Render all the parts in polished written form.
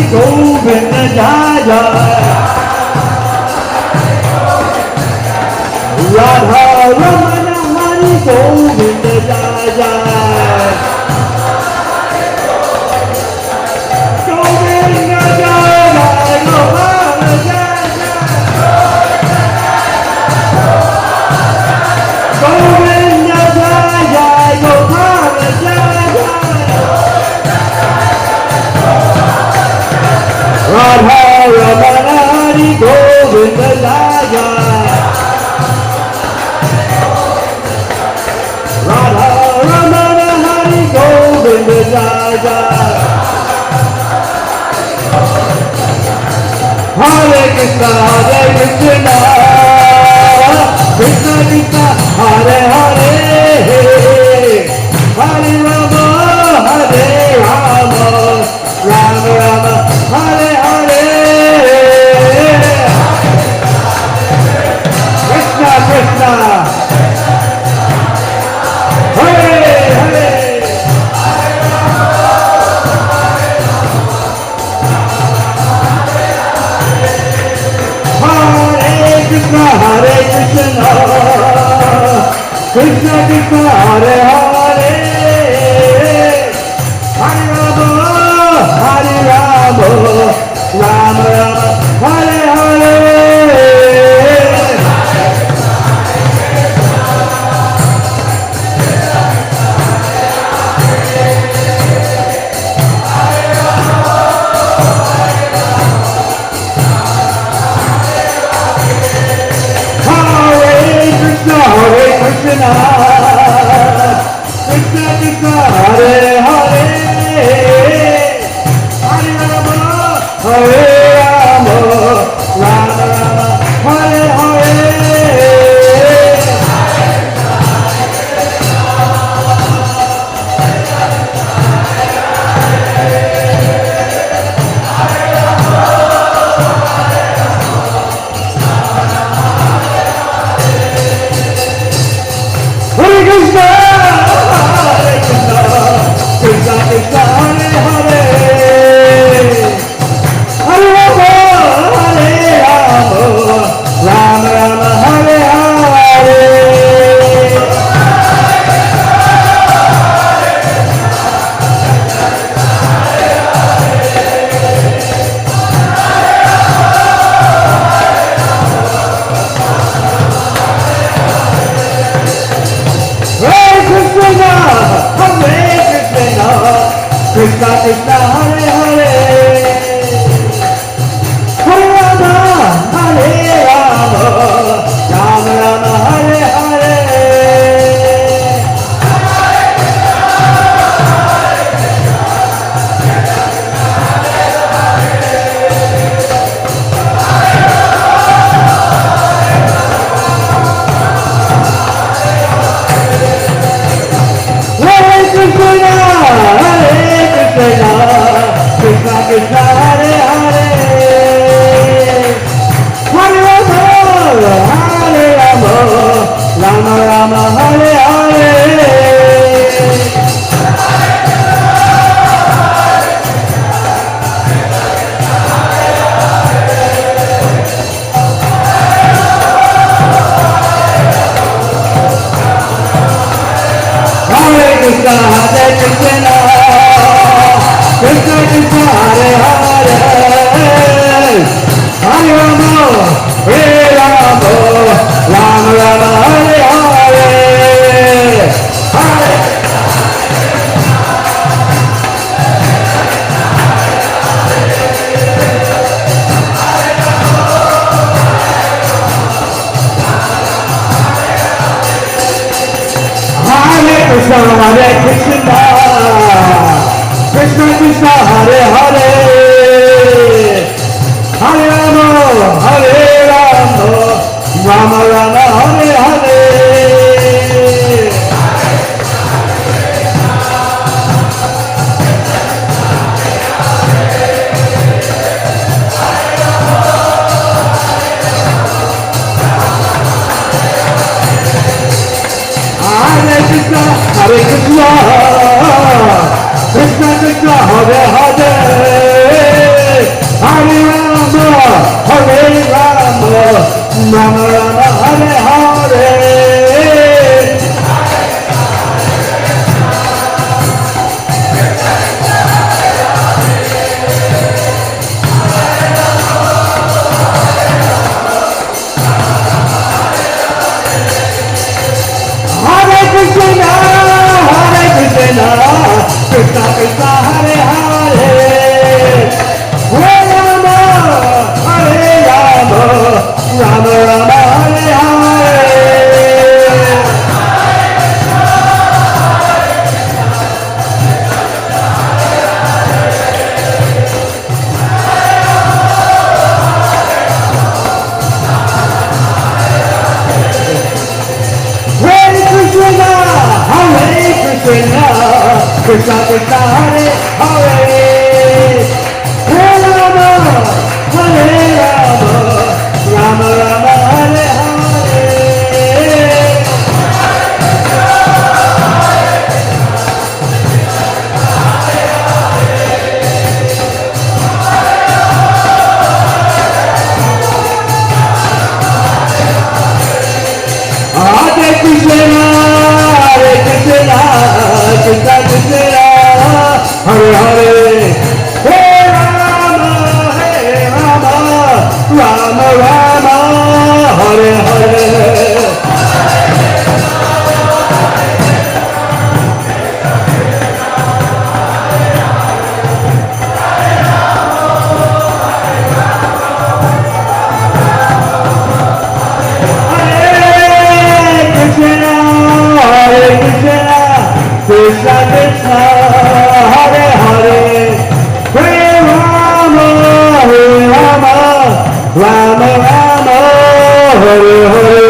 Govinda Jaya Radha Ramana Hari Govinda Jaya Govinda Jaya Gopala Jaya Govinda Jaya Gopala Jaya Radha Ramana Hari Govinda Jaya Radha Ramana Hari Govinda Jaya Hare Krishna Krishna Krishna Hare Hare Hare Rama Hare Rama Rama Rama Hare Hare Krishna Krishna Hare Hare Krishna Hare Krishna Krishna Krishna Hare Hare Hare Rama Hare Rama Rama Rama Hare Hare Krishna Krishna Hare Hare Hare Rama Hare Rama Rama Rama Hare Hare Hare Krishna Krishna Krishna Hare Hare Hare Rama Hare Rama Rama Rama Hare Hare Krishna Krishna Hare Hare Hare Rama Hare Rama Rama Rama Hare Hare Hare Krishna Krishna Krishna Hare Hare Hare Rama Hare Rama Rama Rama Hare Hare Hare Krishna Krishna Krishna Hare Hare Devarmrita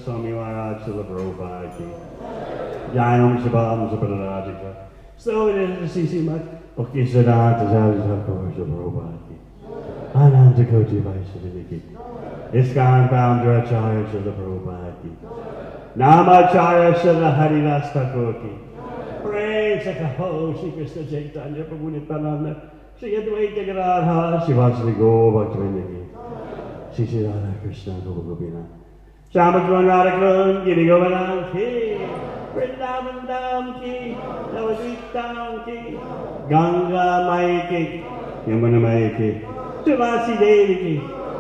Swami Maharaj Srila Prabhupada ki. Jai Shabam Sapadarajika. So it is the CC Mat. Bhakti Siddhanta Saraswati Prabhupada ki. Ananta Koti Vaishnava ki. ISKCON founder Acharya Srila Prabhupada ki. Namacharya Srila Haridas Thakur ki. Praise Sakaho Shri Krishna Chaitanya Prabhu Nityananda Shri Advaita Gadadhar Shivasri Go Bhaktivinoda ki. Shri Shri Radha Krishna Gopina. Shamadwan Radhakrishna Giri Govardhan ki. Vrindavan Dham ki. Navadvip Dham ki. Ganga Mai ki. Yamuna Mai ki. Tulasi Devi ki.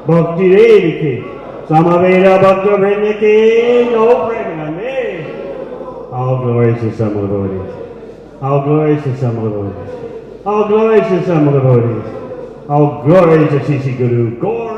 Bhakti Devi ki. Samaveda Bhakta Vrinda ki. No Premanande. All glories to some of the devotees. All glories to some of the devotees. All glories to some of the devotees. All glories to Sisi Guru Gauranga.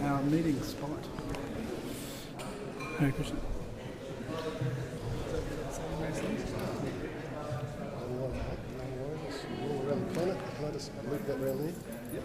our meeting spot. Hare Krishna. Around the planet, can I just move that around there? Yep.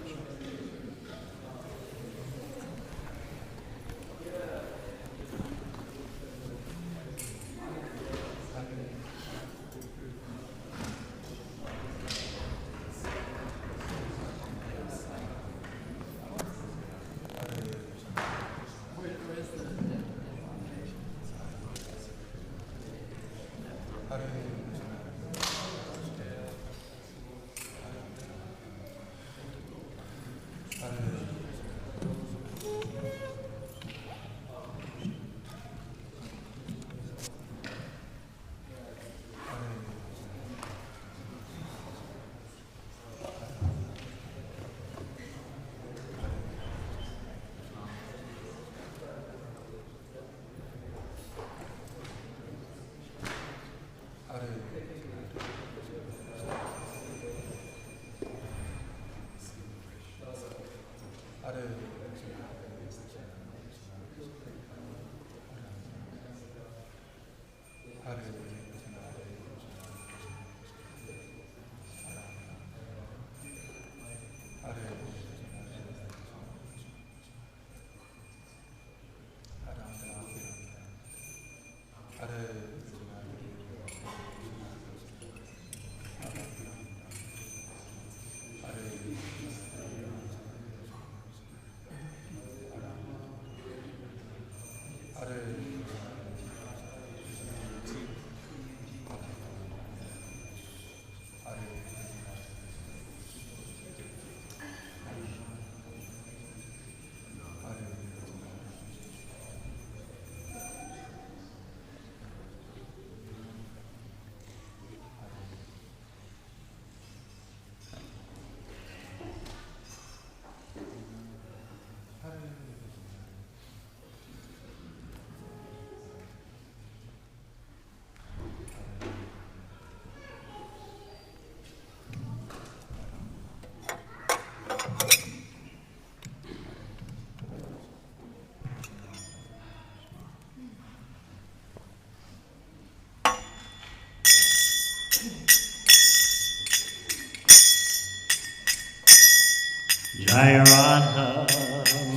Jai Radha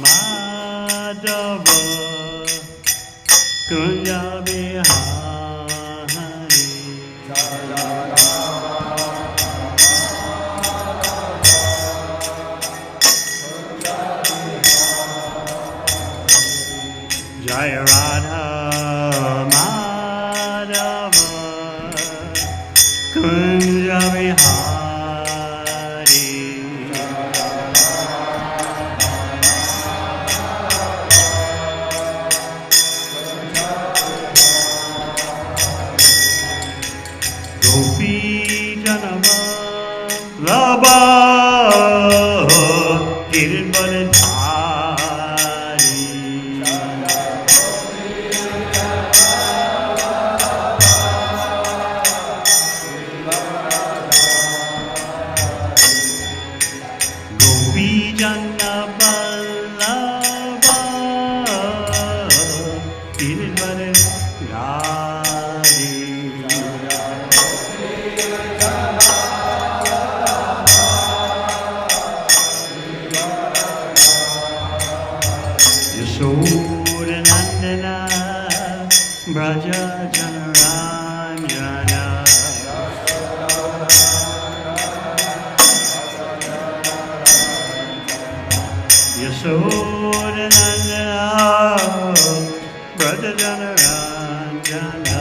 Madhava Kunja Bihari Jai Radha Madhava Kunja Bihari Laba Girdhari Gopi Jana Vallabha Girdhari Yashodanandana Braja Janaranjana Yashodanandana Braja Janaranjana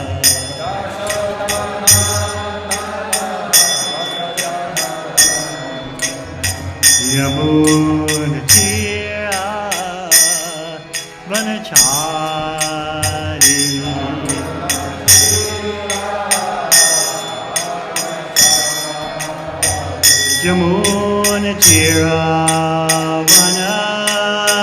Yamunatira Vanachari Yamunatira Vanachari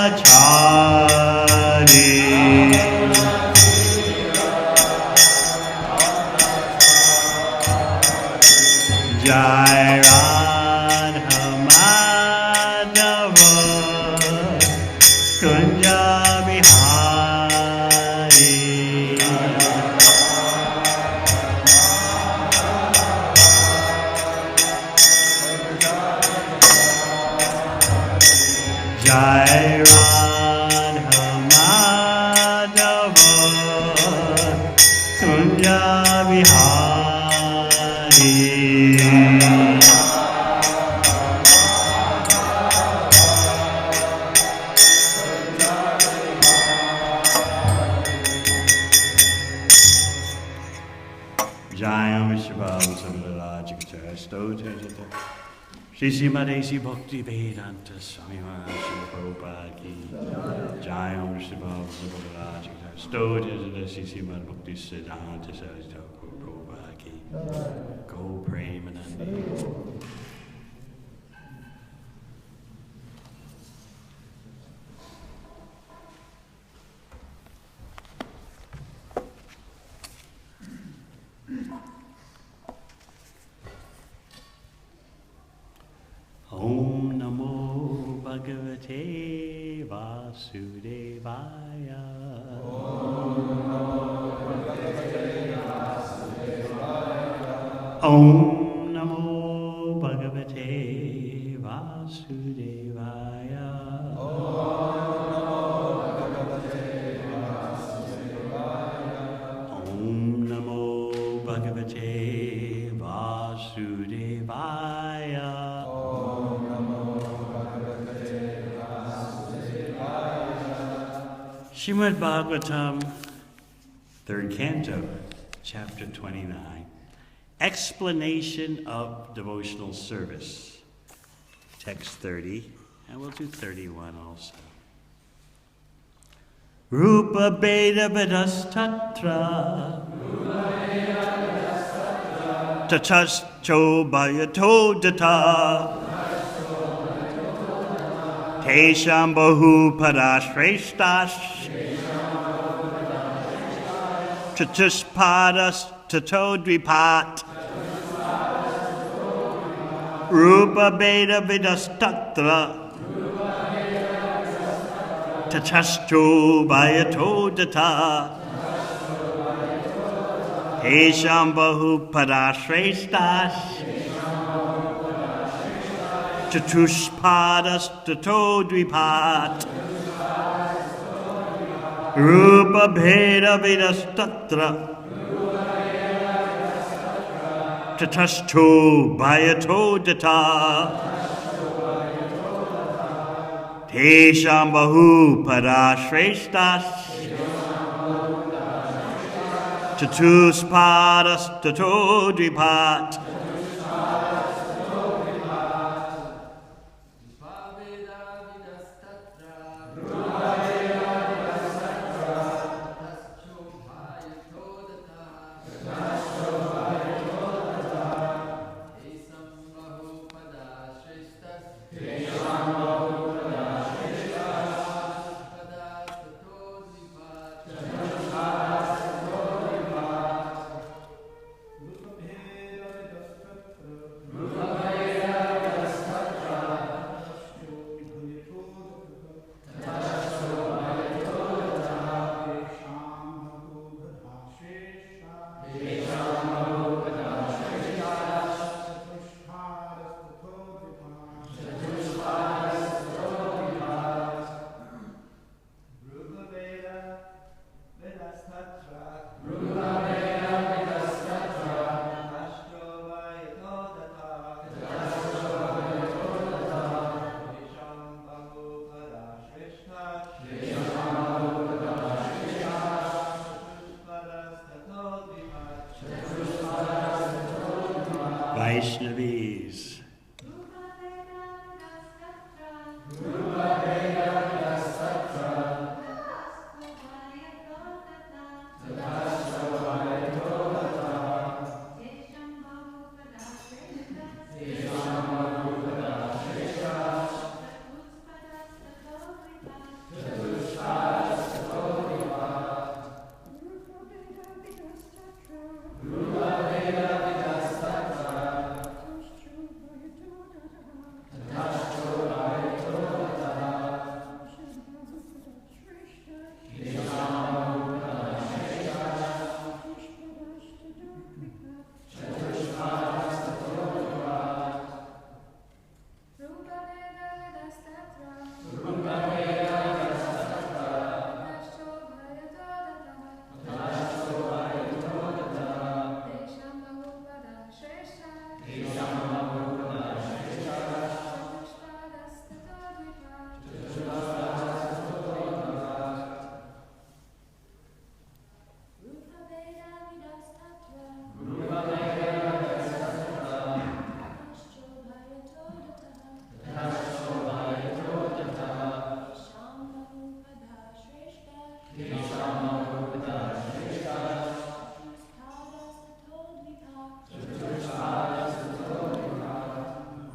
Jai Radha Madhava Kunja Vihari. Jayam Shivam Samdalajikta Stota Shri Srimadesi Bhakti Vedanta Swami Maharaj Prabhupada Ki Jayam Shivam Samdalajikta Stota Shri Srimad Bhakti Siddhanta Saraswati Prabhupada Ki Go Premanandi. Om Namo Bhagavate Vasudevaya. Om Namo Bhagavate Vasudevaya. Om Namo Bhagavate Vasudevaya. Srimad Bhagavatam, 3rd Canto, Chapter 29, Explanation of Devotional Service, Text 30, and we'll do 31 also. Rupa Beda Vedas Tatra Tatascho Bhayato Data Tesham Bahu Padashreshtas Chatuspadas Tatodvipat Rupa Beda Vidas Tatra Tatascho Bhayato Data Tesham Bahu Padashreshtas Chatuspadas Tatodvipat Rupa Bheda Vedas Tatra Tatascho Bhayato Data Tesham Bahu Padashreshtas Chatuspadas Tatodvipat Vaishnavis.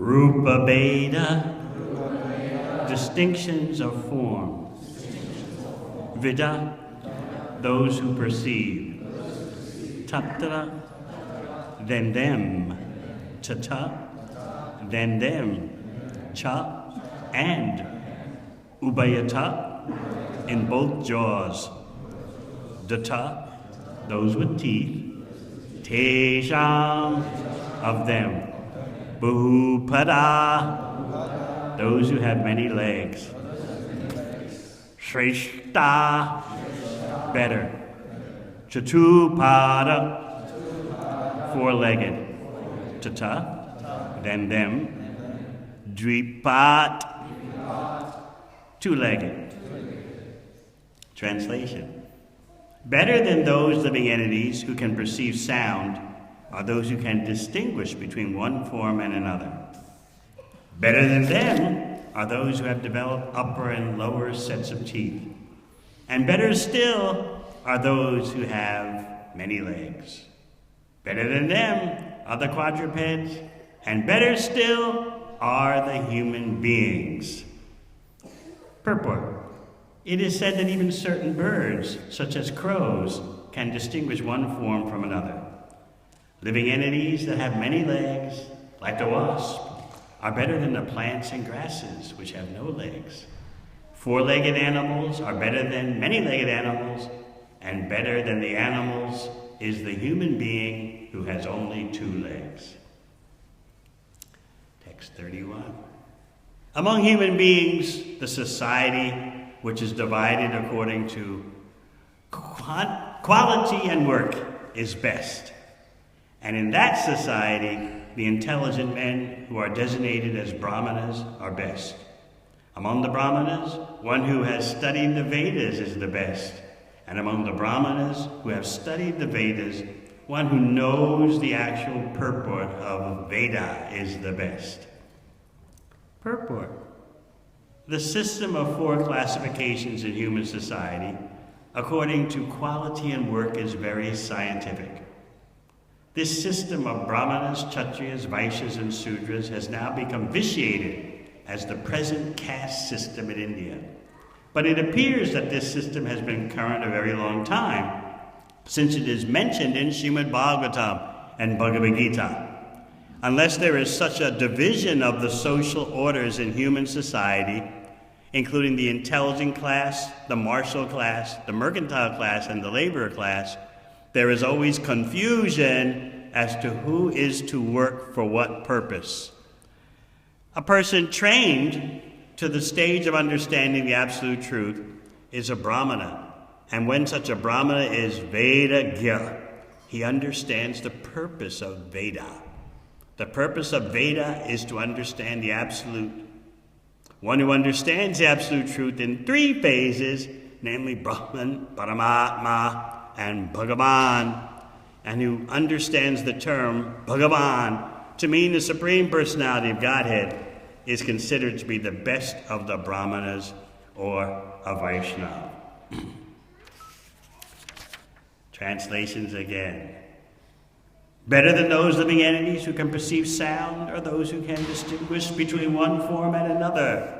Rupa Veda, distinctions of form. Vida, those who perceive. Tatra, then them. Tata, then them. Cha, and. Ubayata, in both jaws. Data, those with teeth. Tesham, of them. Buhupada, those who have many legs. Shreshta, better. Chatupada, four-legged. Tata, then them. Dripat, two-legged. Translation. Better than those living entities who can perceive sound are those who can distinguish between one form and another. Better than them are those who have developed upper and lower sets of teeth. And better still are those who have many legs. Better than them are the quadrupeds, and better still are the human beings. Purport. It is said that even certain birds, such as crows, can distinguish one form from another. Living entities that have many legs, like the wasp, are better than the plants and grasses, which have no legs. Four-legged animals are better than many-legged animals, and better than the animals is the human being who has only two legs. Text 31. Among human beings, the society, which is divided according to quality and work, is best. And in that society, the intelligent men who are designated as brahmanas are best. Among the brahmanas, one who has studied the Vedas is the best. And among the brahmanas who have studied the Vedas, one who knows the actual purport of Veda is the best. Purport. The system of four classifications in human society, according to quality and work, is very scientific. This system of brahmanas, kshatriyas, vaishyas, and sudras has now become vitiated as the present caste system in India. But it appears that this system has been current a very long time, since it is mentioned in Srimad Bhagavatam and Bhagavad Gita. Unless there is such a division of the social orders in human society, including the intelligent class, the martial class, the mercantile class, and the laborer class, there is always confusion as to who is to work for what purpose. A person trained to the stage of understanding the absolute truth is a brahmana. And when such a brahmana is Vedagya, he understands the purpose of Veda. The purpose of Veda is to understand the absolute. One who understands the absolute truth in three phases, namely Brahman, Paramatma, and Bhagavan, and who understands the term Bhagavan to mean the Supreme Personality of Godhead, is considered to be the best of the Brahmanas or a Vaishnava. Translations again. Better than those living entities who can perceive sound are those who can distinguish between one form and another.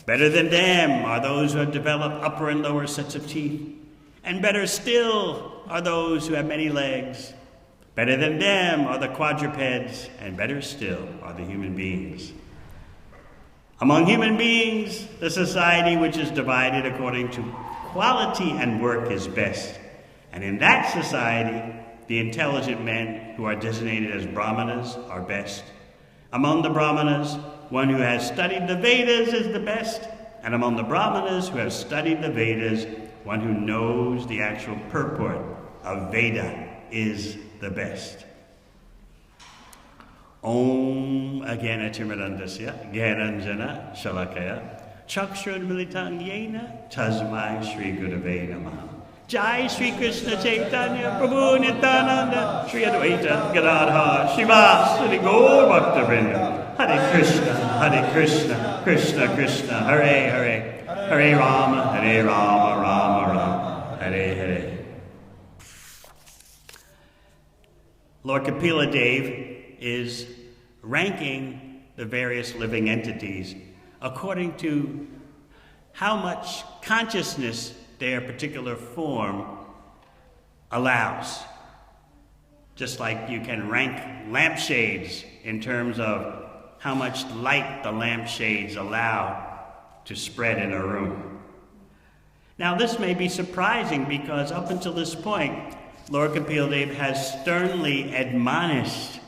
Better than them are those who have developed upper and lower sets of teeth. And better still are those who have many legs. Better than them are the quadrupeds, and better still are the human beings. Among human beings, the society which is divided according to quality and work is best. And in that society, the intelligent men who are designated as brahmanas are best. Among the brahmanas, one who has studied the Vedas is the best. And among the brahmanas who have studied the Vedas, one who knows the actual purport of Veda is the best. Om Agyanatimirandasya Gyananjana Shalakaya Chakshun Militang Yena Tasmai Shri Gurave Namaha. Jai Shri Krishna Chaitanya Prabhu Nityananda Shri Advaita Gadadhar Shivasati Gaur Bhaktavrinda. Hare Krishna, Krishna Krishna, Hare Hare, Hare Rama, Rama Rama, Hare Hare. Lord Kapila Dev is ranking the various living entities according to how much consciousness their particular form allows. Just like you can rank lampshades in terms of how much light the lampshades allow to spread in a room. Now this may be surprising because up until this point, Lord Kapil Dev has sternly admonished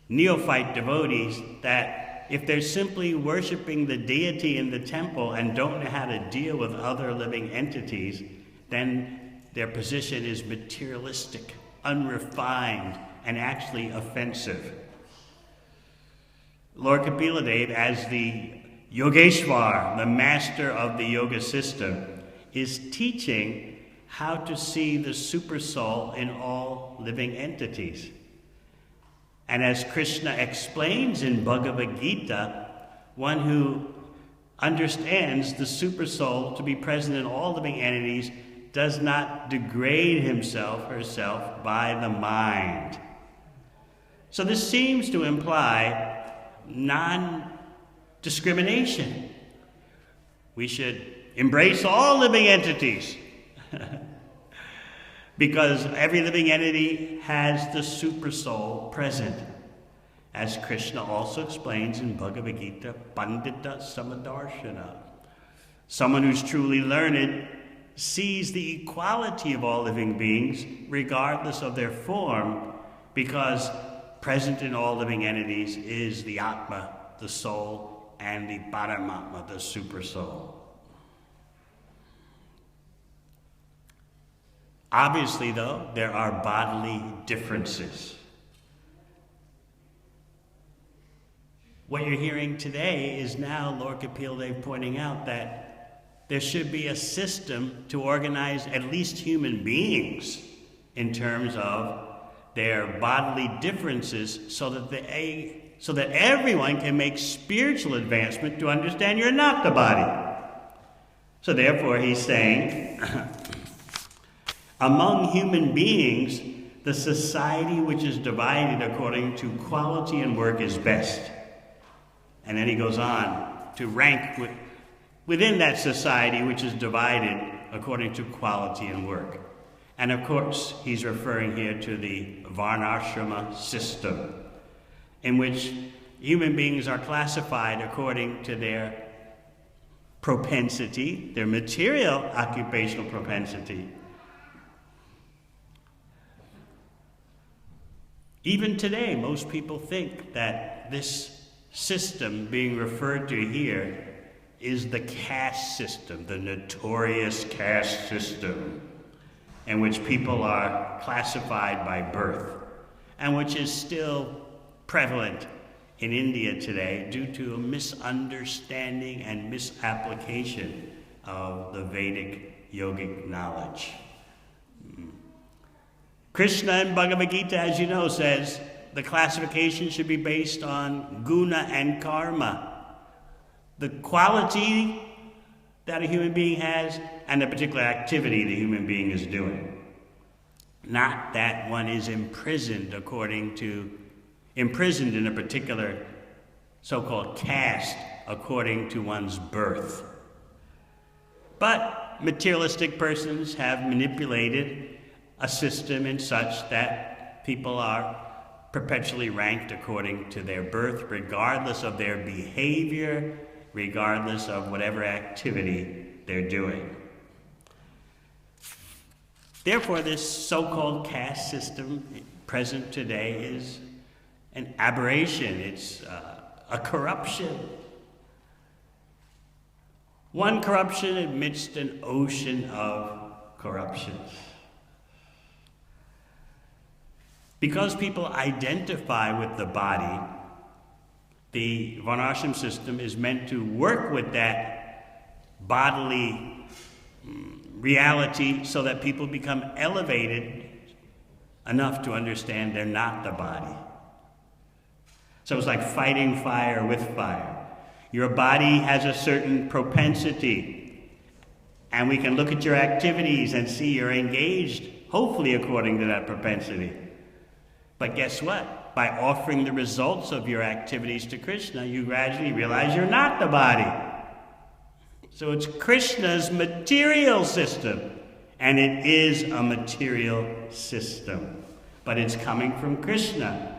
neophyte devotees that if they're simply worshiping the deity in the temple and don't know how to deal with other living entities, then their position is materialistic, unrefined, and actually offensive. Lord Kapila Dev, as the Yogeshwar, the master of the yoga system, is teaching how to see the supersoul in all living entities. And as Krishna explains in Bhagavad Gita, one who understands the supersoul to be present in all living entities does not degrade himself, herself, by the mind. So this seems to imply non-discrimination. We should embrace all living entities because every living entity has the supersoul present. As Krishna also explains in Bhagavad Gita, Pandita Samadarshana. Someone who's truly learned sees the equality of all living beings regardless of their form, because present in all living entities is the Atma, the soul, and the Paramatma, the supersoul. Obviously, though, there are bodily differences. What you're hearing today is now Lord Kapil Dev pointing out that there should be a system to organize at least human beings in terms of their bodily differences so that everyone can make spiritual advancement to understand you're not the body. So therefore he's saying, among human beings, the society which is divided according to quality and work is best. And then he goes on to rank within that society which is divided according to quality and work. And of course, he's referring here to the Varnashrama system, in which human beings are classified according to their propensity, their material occupational propensity. Even today, most people think that this system being referred to here is the caste system, the notorious caste system, in which people are classified by birth, and which is still prevalent in India today due to a misunderstanding and misapplication of the Vedic yogic knowledge. Krishna in Bhagavad Gita, as you know, says the classification should be based on guna and karma, the quality that a human being has and the particular activity the human being is doing. Not that one is imprisoned in a particular so-called caste according to one's birth. But materialistic persons have manipulated a system in such that people are perpetually ranked according to their birth, regardless of their behavior, regardless of whatever activity they're doing. Therefore, this so-called caste system present today is an aberration. It's a corruption. One corruption amidst an ocean of corruptions. Because people identify with the body, the Varnashram system is meant to work with that bodily reality so that people become elevated enough to understand they're not the body. So it's like fighting fire with fire. Your body has a certain propensity, and we can look at your activities and see you're engaged, hopefully according to that propensity. But guess what? by offering the results of your activities to Krishna, you gradually realize you're not the body. So it's Krishna's material system, and it is a material system. But it's coming from Krishna,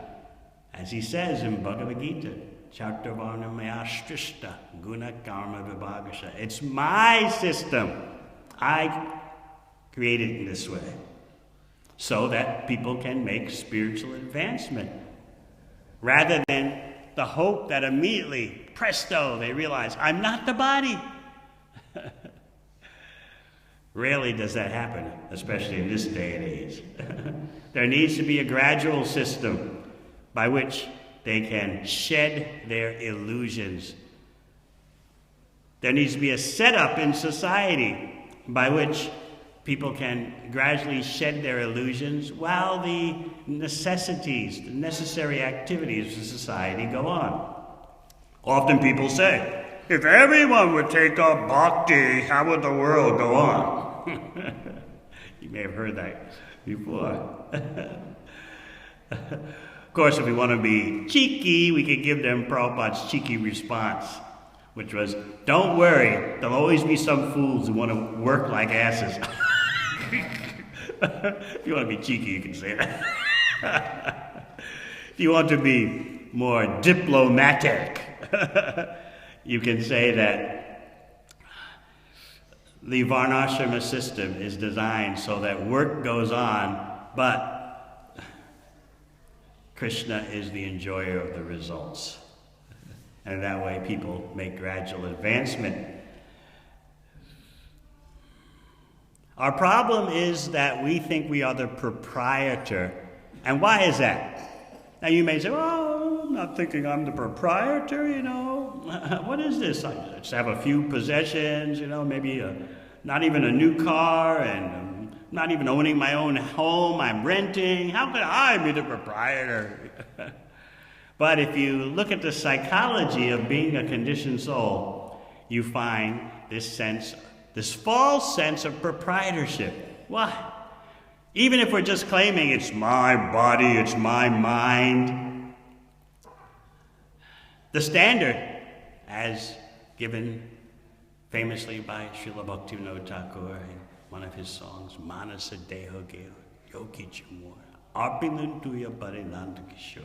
as he says in Bhagavad Gita, Chartavarnamayashtrishta guna karma vibhagasha. It's my system. I created it in this way, so that people can make spiritual advancement, rather than the hope that immediately, presto, they realize, I'm not the body. Rarely does that happen, especially in this day and age. There needs to be a gradual system by which they can shed their illusions. There needs to be a setup in society by which people can gradually shed their illusions while the necessities, the necessary activities of society go on. Often people say, if everyone would take up bhakti, how would the world go on? You may have heard that before. Of course, if we want to be cheeky, we could give them Prabhupada's cheeky response, which was, don't worry, there'll always be some fools who want to work like asses. If you want to be cheeky, you can say that. If you want to be more diplomatic, you can say that the Varnashrama system is designed so that work goes on, but Krishna is the enjoyer of the results. And that way people make gradual advancement. Our problem is that we think we are the proprietor. And why is that? Now you may say, well, I'm not thinking I'm the proprietor, you know. What is this? I just have a few possessions, you know, maybe not even a new car, and I'm not even owning my own home, I'm renting. How could I be the proprietor? But if you look at the psychology of being a conditioned soul, you find this false sense of proprietorship. Why? Even if we're just claiming it's my body, it's my mind, the standard, as given famously by Srila Bhaktivinoda Thakur in one of his songs, Manasa Deho Geo Yogi Chamor, Arpinuntuya Parinanta Kishore.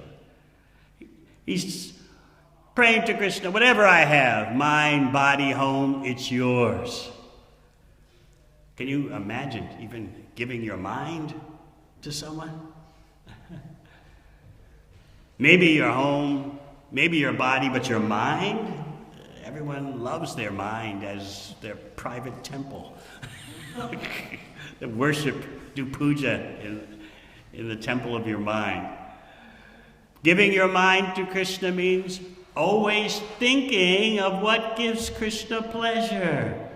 He's praying to Krishna, whatever I have, mind, body, home, it's yours. Can you imagine even giving your mind to someone? Maybe your home, maybe your body, but your mind? Everyone loves their mind as their private temple. They worship, do puja in the temple of your mind. Giving your mind to Krishna means always thinking of what gives Krishna pleasure.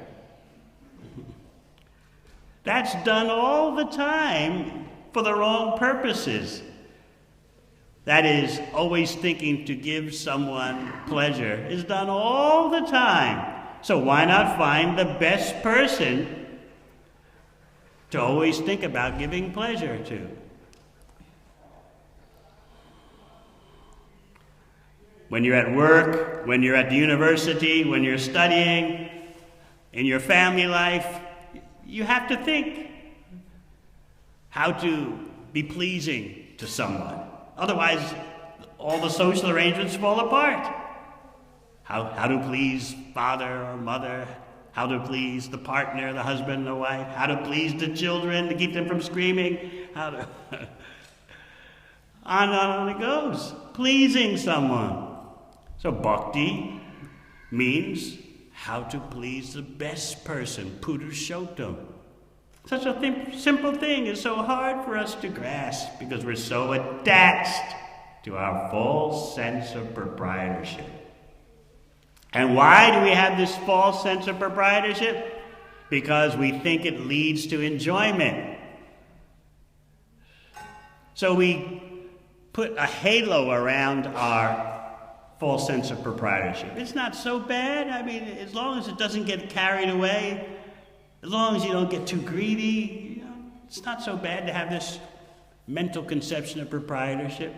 That's done all the time for the wrong purposes. That is, always thinking to give someone pleasure is done all the time. So why not find the best person to always think about giving pleasure to? When you're at work, when you're at the university, when you're studying, in your family life, you have to think how to be pleasing to someone. Otherwise, all the social arrangements fall apart. How to please father or mother, how to please the partner, the husband, the wife, how to please the children to keep them from screaming, how to... on and on it goes. Pleasing someone. So bhakti means how to please the best person, Purushottam. Such a simple thing is so hard for us to grasp because we're so attached to our false sense of proprietorship. And why do we have this false sense of proprietorship? Because we think it leads to enjoyment. So we put a halo around our false sense of proprietorship. It's not so bad. I mean, as long as it doesn't get carried away, as long as you don't get too greedy, you know, it's not so bad to have this mental conception of proprietorship.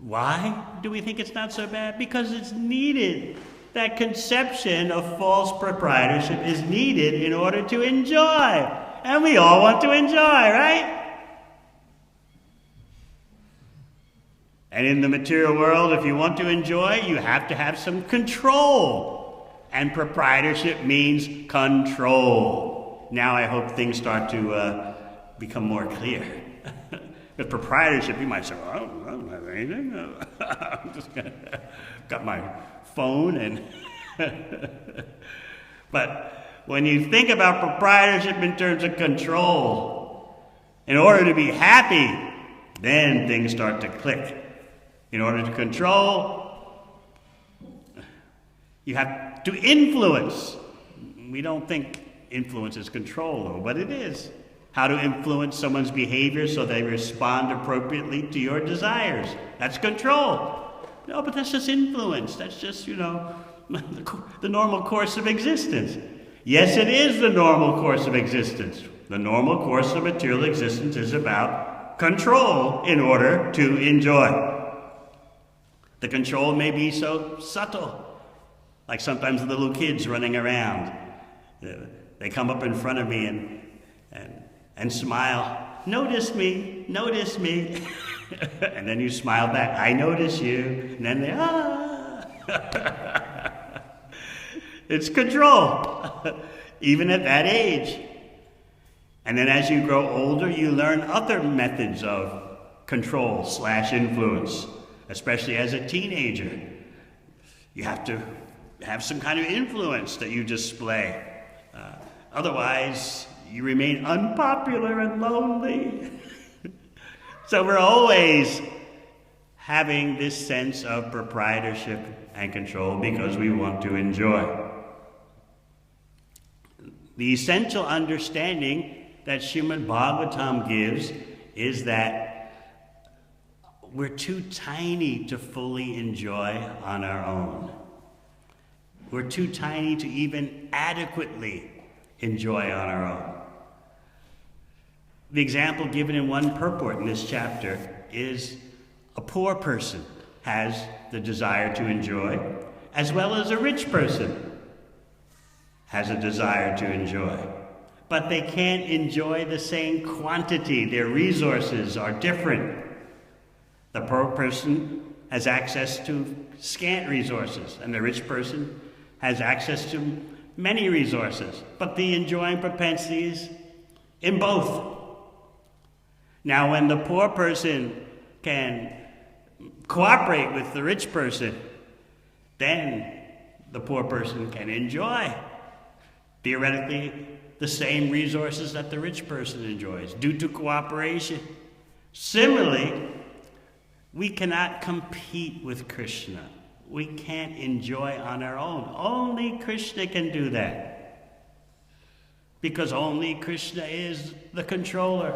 Why do we think it's not so bad? Because it's needed. That conception of false proprietorship is needed in order to enjoy. And we all want to enjoy, right? And in the material world, if you want to enjoy, you have to have some control. And proprietorship means control. Now I hope things start to become more clear. With proprietorship, you might say, well, I don't have anything. I'm just got my phone and... But when you think about proprietorship in terms of control, in order to be happy, then things start to click. In order to control, you have to influence. We don't think influence is control, though, but it is. How to influence someone's behavior so they respond appropriately to your desires. That's control. No, but that's just influence. That's just, the normal course of existence. Yes, it is the normal course of existence. The normal course of material existence is about control in order to enjoy. The control may be so subtle, like sometimes the little kids running around. They come up in front of me and smile. Notice me, notice me. And then you smile back. I notice you. And then they, It's control, even at that age. And then as you grow older, you learn other methods of control/influence. Especially as a teenager, you have to have some kind of influence that you display. Otherwise, you remain unpopular and lonely. So we're always having this sense of proprietorship and control because we want to enjoy. The essential understanding that Srimad Bhagavatam gives is that we're too tiny to fully enjoy on our own. We're too tiny to even adequately enjoy on our own. The example given in one purport in this chapter is a poor person has the desire to enjoy, as well as a rich person has a desire to enjoy. But they can't enjoy the same quantity. Their resources are different. The poor person has access to scant resources, and the rich person has access to many resources, but the enjoying propensities in both. Now, when the poor person can cooperate with the rich person, then the poor person can enjoy, theoretically, the same resources that the rich person enjoys due to cooperation. Similarly, we cannot compete with Krishna. We can't enjoy on our own. Only Krishna can do that. Because only Krishna is the controller.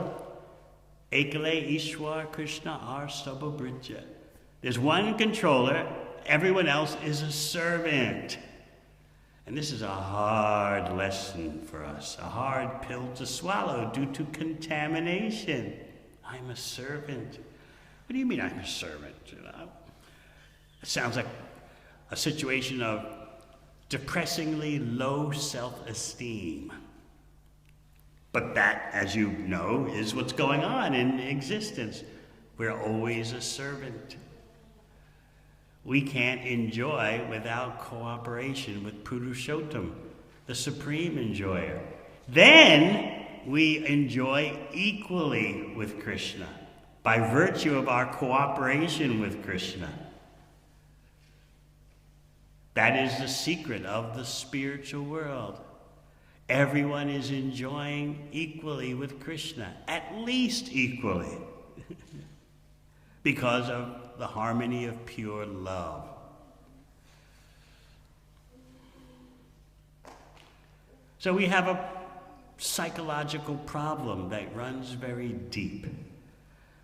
Ekale Ishwar Krishna Ar Sabhabrija. There's one controller, everyone else is a servant. And this is a hard lesson for us, a hard pill to swallow due to contamination. I'm a servant. What do you mean I'm a servant? It sounds like a situation of depressingly low self-esteem. But that, as you know, is what's going on in existence. We're always a servant. We can't enjoy without cooperation with Purushottam, the supreme enjoyer. Then we enjoy equally with Krishna by virtue of our cooperation with Krishna. That is the secret of the spiritual world. Everyone is enjoying equally with Krishna, at least equally, because of the harmony of pure love. So we have a psychological problem that runs very deep.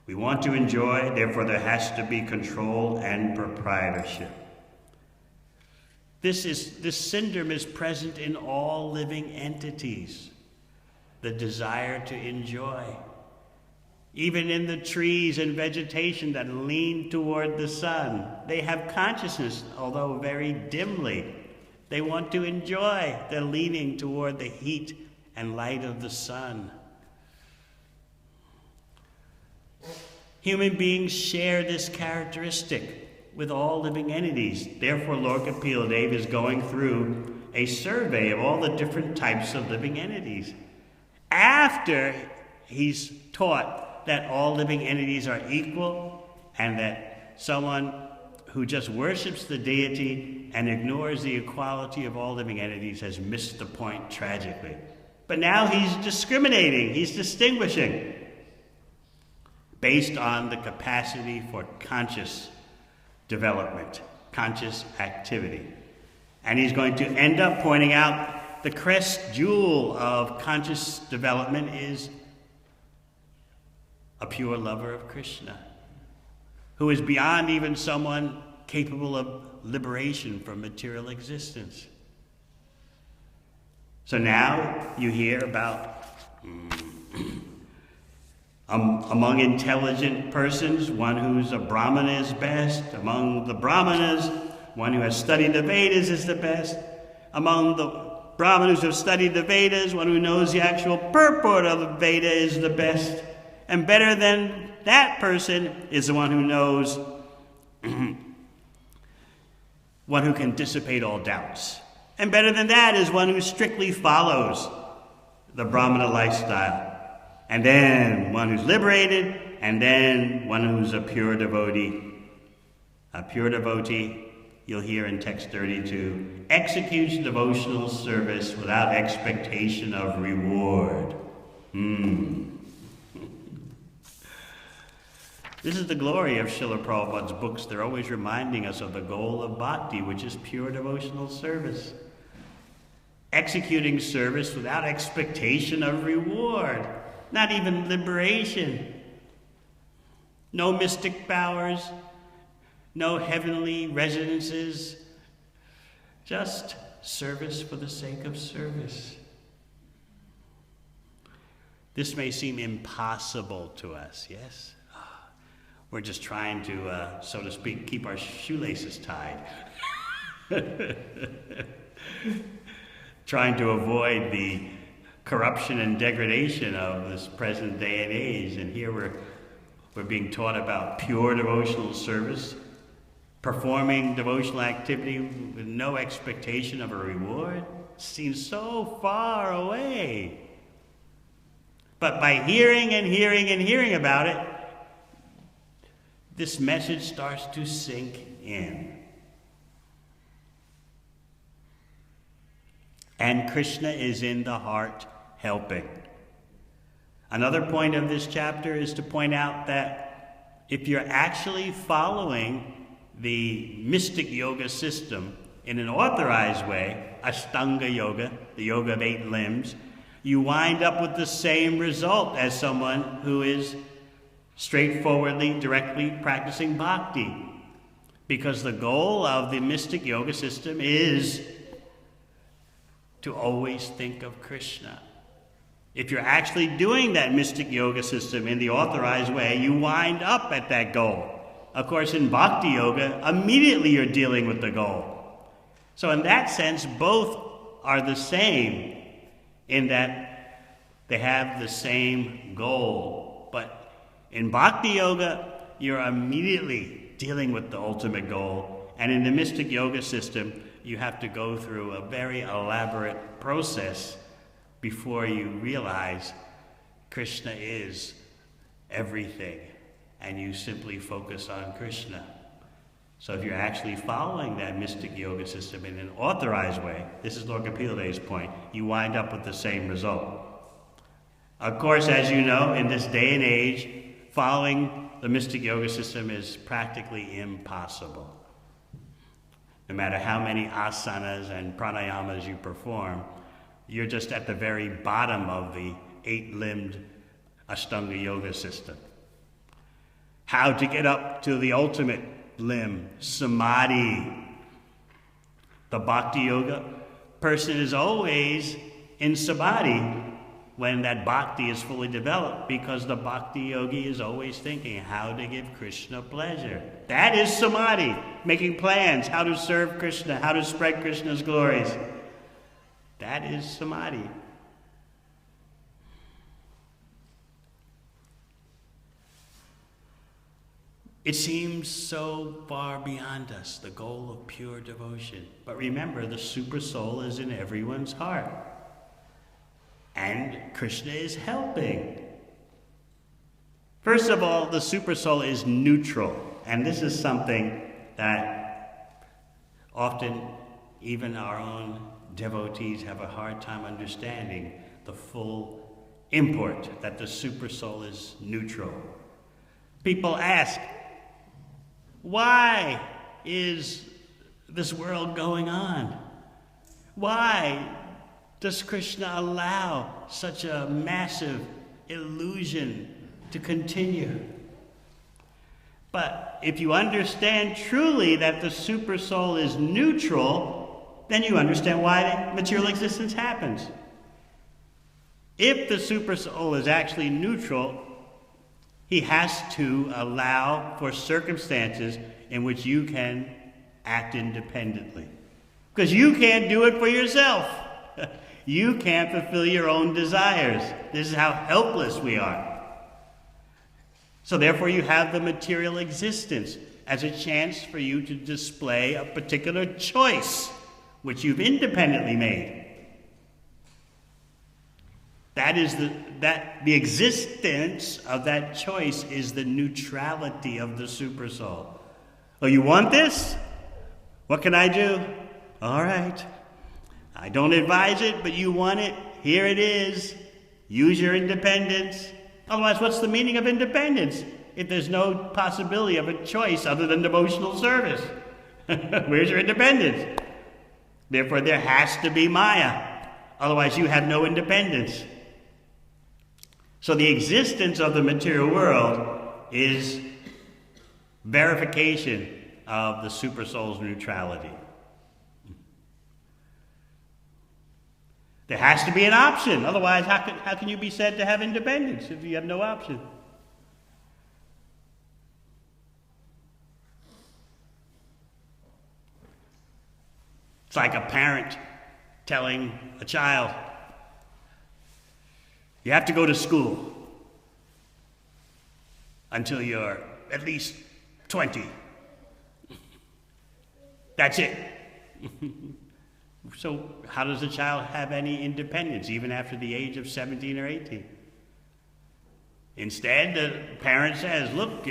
We want to enjoy, therefore there has to be control and proprietorship. This syndrome is present in all living entities, the desire to enjoy. Even in the trees and vegetation that lean toward the sun, they have consciousness, although very dimly. They want to enjoy the leaning toward the heat and light of the sun. Human beings share this characteristic with all living entities. Therefore, Lord Kapila is going through a survey of all the different types of living entities. After he's taught that all living entities are equal and that someone who just worships the deity and ignores the equality of all living entities has missed the point tragically. But now he's discriminating, he's distinguishing based on the capacity for conscious development, conscious activity. And he's going to end up pointing out the crest jewel of conscious development is a pure lover of Krishna, who is beyond even someone capable of liberation from material existence. So now you hear about among intelligent persons, one who's a Brahmana is best. Among the Brahmanas, one who has studied the Vedas is the best. Among the Brahmanas who have studied the Vedas, one who knows the actual purport of the Veda is the best. And better than that person is the one who knows, one who can dissipate all doubts. And better than that is one who strictly follows the Brahmana lifestyle. And then one who's liberated, and then one who's a pure devotee. A pure devotee, you'll hear in text 32, executes devotional service without expectation of reward. This is the glory of Srila Prabhupada's books. They're always reminding us of the goal of bhakti, which is pure devotional service. Executing service without expectation of reward. Not even liberation. No mystic powers. No heavenly residences. Just service for the sake of service. This may seem impossible to us, yes? We're just trying to, so to speak, keep our shoelaces tied. Trying to avoid the corruption and degradation of this present day and age. And here we're being taught about pure devotional service, performing devotional activity with no expectation of a reward. Seems so far away. But by hearing and hearing and hearing about it, this message starts to sink in. And Krishna is in the heart helping. Another point of this chapter is to point out that if you're actually following the mystic yoga system in an authorized way, Ashtanga yoga, the yoga of 8 limbs, you wind up with the same result as someone who is straightforwardly, directly practicing bhakti. Because the goal of the mystic yoga system is to always think of Krishna. If you're actually doing that mystic yoga system in the authorized way, you wind up at that goal. Of course, in bhakti yoga, immediately you're dealing with the goal. So in that sense, both are the same in that they have the same goal. But in bhakti yoga, you're immediately dealing with the ultimate goal. And in the mystic yoga system, you have to go through a very elaborate process before you realize Krishna is everything, and you simply focus on Krishna. So if you're actually following that mystic yoga system in an authorized way, this is Lord Kapila point, you wind up with the same result. Of course, as you know, in this day and age, following the mystic yoga system is practically impossible. No matter how many asanas and pranayamas you perform, you're just at the very bottom of the 8-limbed Ashtanga yoga system. How to get up to the ultimate limb, samadhi. The bhakti yoga person is always in samadhi, when that bhakti is fully developed, because the bhakti yogi is always thinking how to give Krishna pleasure. That is samadhi, making plans, how to serve Krishna, how to spread Krishna's glories. That is samadhi. It seems so far beyond us, the goal of pure devotion. But remember, the super soul is in everyone's heart. And Krishna is helping. First of all, the super soul is neutral. And this is something that often even our own devotees have a hard time understanding, the full import that the super soul is neutral. People ask, why is this world going on? Why does Krishna allow such a massive illusion to continue? But if you understand truly that the super soul is neutral, then you understand why material existence happens. If the super soul is actually neutral, he has to allow for circumstances in which you can act independently. Because you can't do it for yourself. You can't fulfill your own desires. This is how helpless we are. So therefore you have the material existence as a chance for you to display a particular choice, which you've independently made. The existence of that choice is the neutrality of the super soul. Oh, you want this? What can I do? All right. I don't advise it, but you want it. Here it is. Use your independence. Otherwise, what's the meaning of independence if there's no possibility of a choice other than devotional service? Where's your independence? Therefore, there has to be Maya. Otherwise, you have no independence. So the existence of the material world is verification of the super soul's neutrality. There has to be an option. Otherwise, how can you be said to have independence if you have no option? It's like a parent telling a child, you have to go to school until you're at least 20. That's it. So how does a child have any independence even after the age of 17 or 18? Instead, the parent says, look,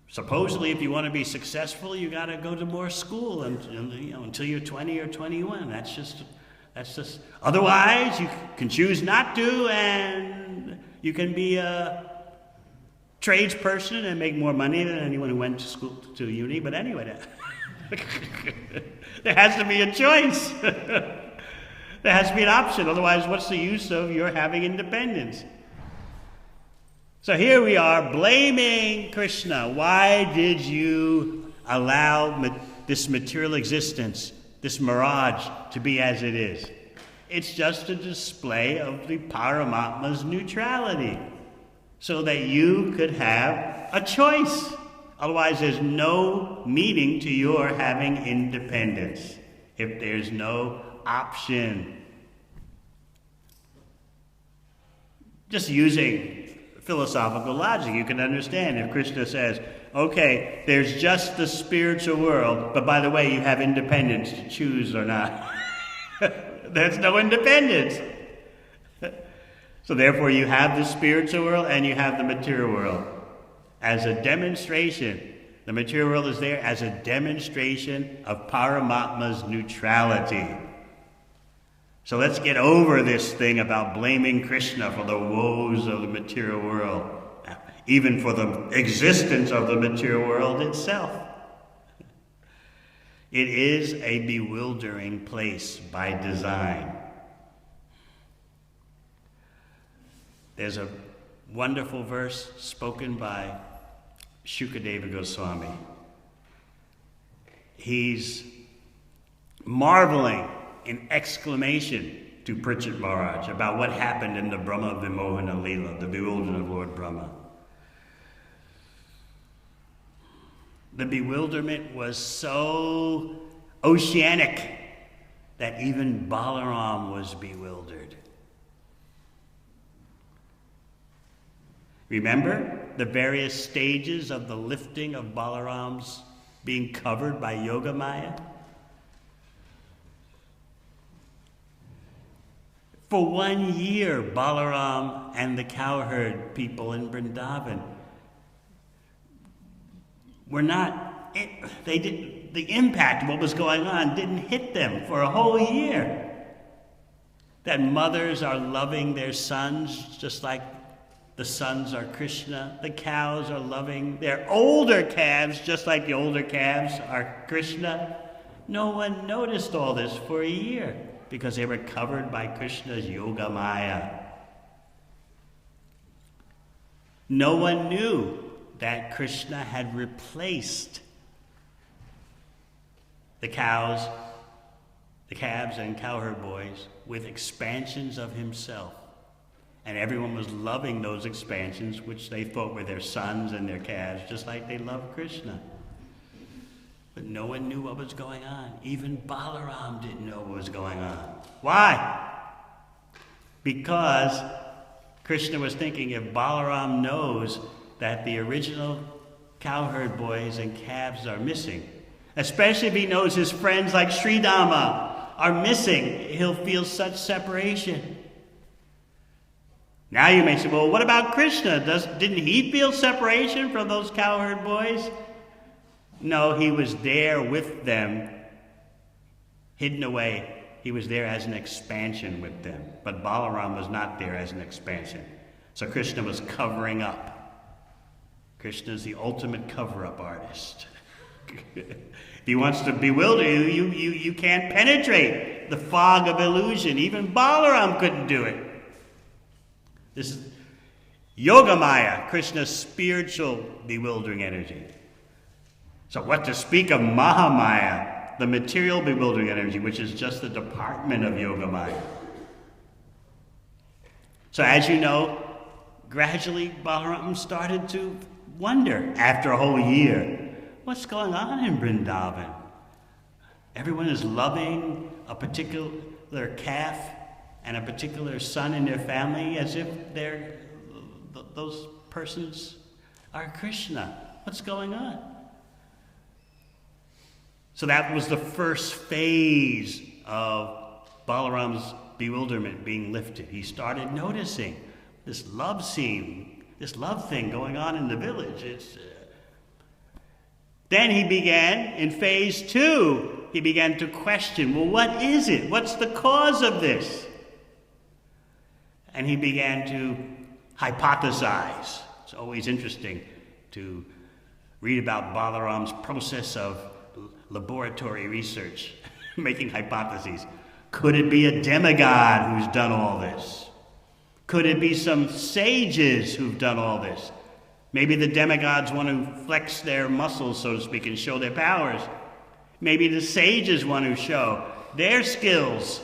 supposedly if you want to be successful, you got to go to more school until you're 20 or 21. That's just, otherwise you can choose not to, and you can be a tradesperson and make more money than anyone who went to school, to uni. But anyway, there has to be a choice. There has to be an option. Otherwise, what's the use of your having independence? So here we are blaming Krishna. Why did you allow this material existence, this mirage, to be as it is? It's just a display of the Paramatma's neutrality, so that you could have a choice. Otherwise, there's no meaning to your having independence if there's no option. Just using philosophical logic, you can understand if Krishna says, okay, there's just the spiritual world, but by the way, you have independence to choose or not. There's no independence. So therefore, you have the spiritual world and you have the material world. As a demonstration, the material world is there as a demonstration of Paramatma's neutrality. So let's get over this thing about blaming Krishna for the woes of the material world, even for the existence of the material world itself. It is a bewildering place by design. There's a wonderful verse spoken by Shukadeva Goswami. He's marveling in exclamation to Pritchett Maharaj about what happened in the Brahma Vimohana Lila, the bewilderment of Lord Brahma. The bewilderment was so oceanic that even Balaram was bewildered. Remember the various stages of the lifting of Balaram's being covered by Yogamaya? For 1 year, Balaram and the cowherd people in Vrindavan were not, the impact of what was going on didn't hit them for a whole year. That mothers are loving their sons just like the sons are Krishna. The cows are loving their older calves just like the older calves are Krishna. No one noticed all this for a year because they were covered by Krishna's Yoga Maya. No one knew that Krishna had replaced the calves and cowherd boys with expansions of himself. And everyone was loving those expansions, which they thought were their sons and their calves, just like they loved Krishna. But no one knew what was going on. Even Balaram didn't know what was going on. Why? Because Krishna was thinking, if Balaram knows that the original cowherd boys and calves are missing, especially if he knows his friends like Sri Dhamma are missing, he'll feel such separation. Now you may say, well, what about Krishna? Didn't he feel separation from those cowherd boys? No, he was there with them, hidden away. He was there as an expansion with them. But Balaram was not there as an expansion. So Krishna was covering up. Krishna is the ultimate cover-up artist. If he wants to bewilder you, you can't penetrate the fog of illusion. Even Balaram couldn't do it. This is Yogamaya, Krishna's spiritual bewildering energy. So what to speak of Mahamaya, the material bewildering energy, which is just the department of Yogamaya. So as you know, gradually Balaram started to wonder after a whole year, what's going on in Vrindavan? Everyone is loving a particular calf and a particular son in their family as if those persons are Krishna. What's going on? So that was the first phase of Balaram's bewilderment being lifted. He started noticing this love scene, this love thing going on in the village. Then he began, in phase 2, he began to question, well, what is it? What's the cause of this? And he began to hypothesize. It's always interesting to read about Balaram's process of laboratory research, making hypotheses. Could it be a demigod who's done all this? Could it be some sages who've done all this? Maybe the demigods want to flex their muscles, so to speak, and show their powers. Maybe the sages want to show their skills.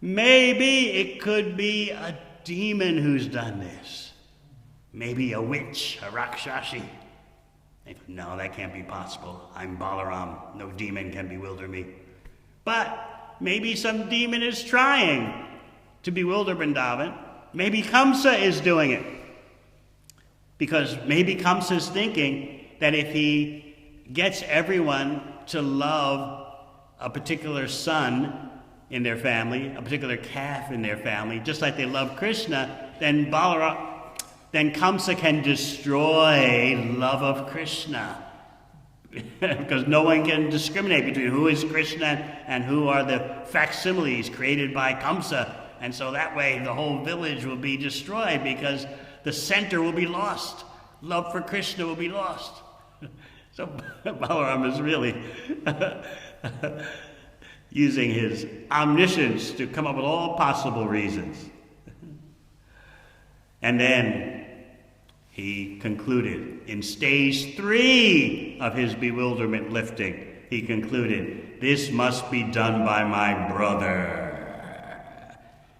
Maybe it could be a demon who's done this. Maybe a witch, a Rakshashi. No, that can't be possible. I'm Balaram. No demon can bewilder me. But maybe some demon is trying to bewilder Vrindavan. Maybe Kamsa is doing it. Because maybe Kamsa is thinking that if he gets everyone to love a particular son in their family, a particular calf in their family, just like they love Krishna, then Kamsa can destroy love of Krishna. Because no one can discriminate between who is Krishna and who are the facsimiles created by Kamsa. And so that way the whole village will be destroyed because the center will be lost. Love for Krishna will be lost. So Balaram is really using his omniscience to come up with all possible reasons. And then he concluded, in stage 3 of his bewilderment lifting, he concluded, this must be done by my brother.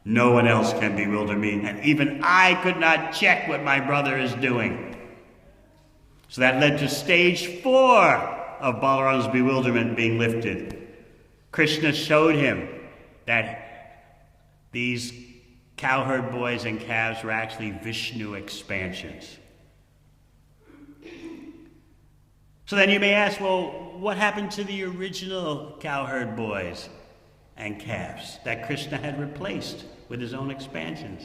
No one else can bewilder me, and even I could not check what my brother is doing. So that led to stage 4 of Balaram's bewilderment being lifted. Krishna showed him that these cowherd boys and calves were actually Vishnu expansions. So then you may ask, well, what happened to the original cowherd boys and calves that Krishna had replaced with his own expansions?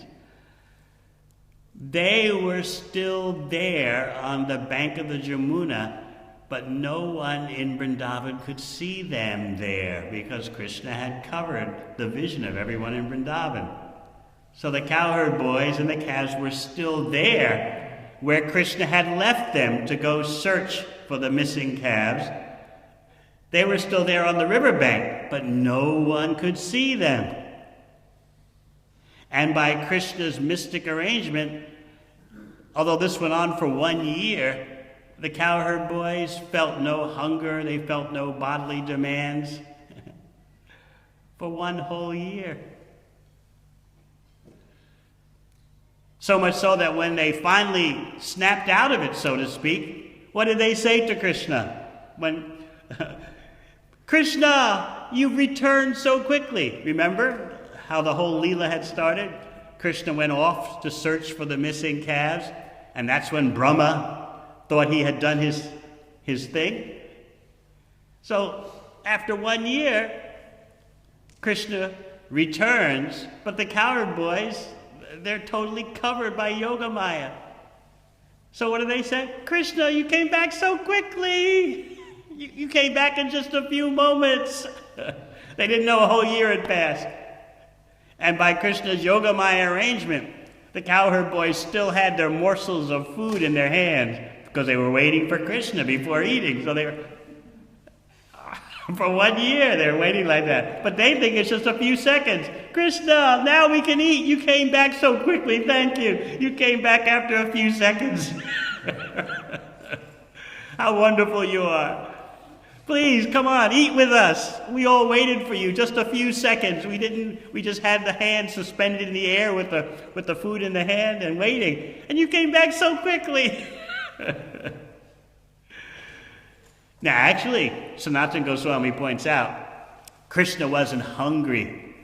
They were still there on the bank of the Jamuna, but no one in Vrindavan could see them there because Krishna had covered the vision of everyone in Vrindavan. So the cowherd boys and the calves were still there where Krishna had left them to go search for the missing calves. They were still there on the riverbank, but no one could see them. And by Krishna's mystic arrangement, although this went on for 1 year, the cowherd boys felt no hunger, they felt no bodily demands for 1 whole year. So much so that when they finally snapped out of it, so to speak, what did they say to Krishna? Krishna, you've returned so quickly. Remember how the whole lila had started? Krishna went off to search for the missing calves, and that's when Brahma thought he had done his thing. So after 1 year, Krishna returns, but the cowherd boys, they're totally covered by Yoga Maya. So what do they say? Krishna, you came back so quickly. You came back in just a few moments. They didn't know a whole year had passed. And by Krishna's Yoga Maya arrangement, the cowherd boys still had their morsels of food in their hands because they were waiting for Krishna before eating. So they were, for 1 year, they're waiting like that. But they think it's just a few seconds. Krishna, now we can eat. You came back so quickly. Thank you. You came back after a few seconds. How wonderful you are. Please, come on, eat with us. We all waited for you, just a few seconds. We just had the hand suspended in the air with the food in the hand and waiting. And you came back so quickly. Now, actually, Sanatana Goswami points out, Krishna wasn't hungry,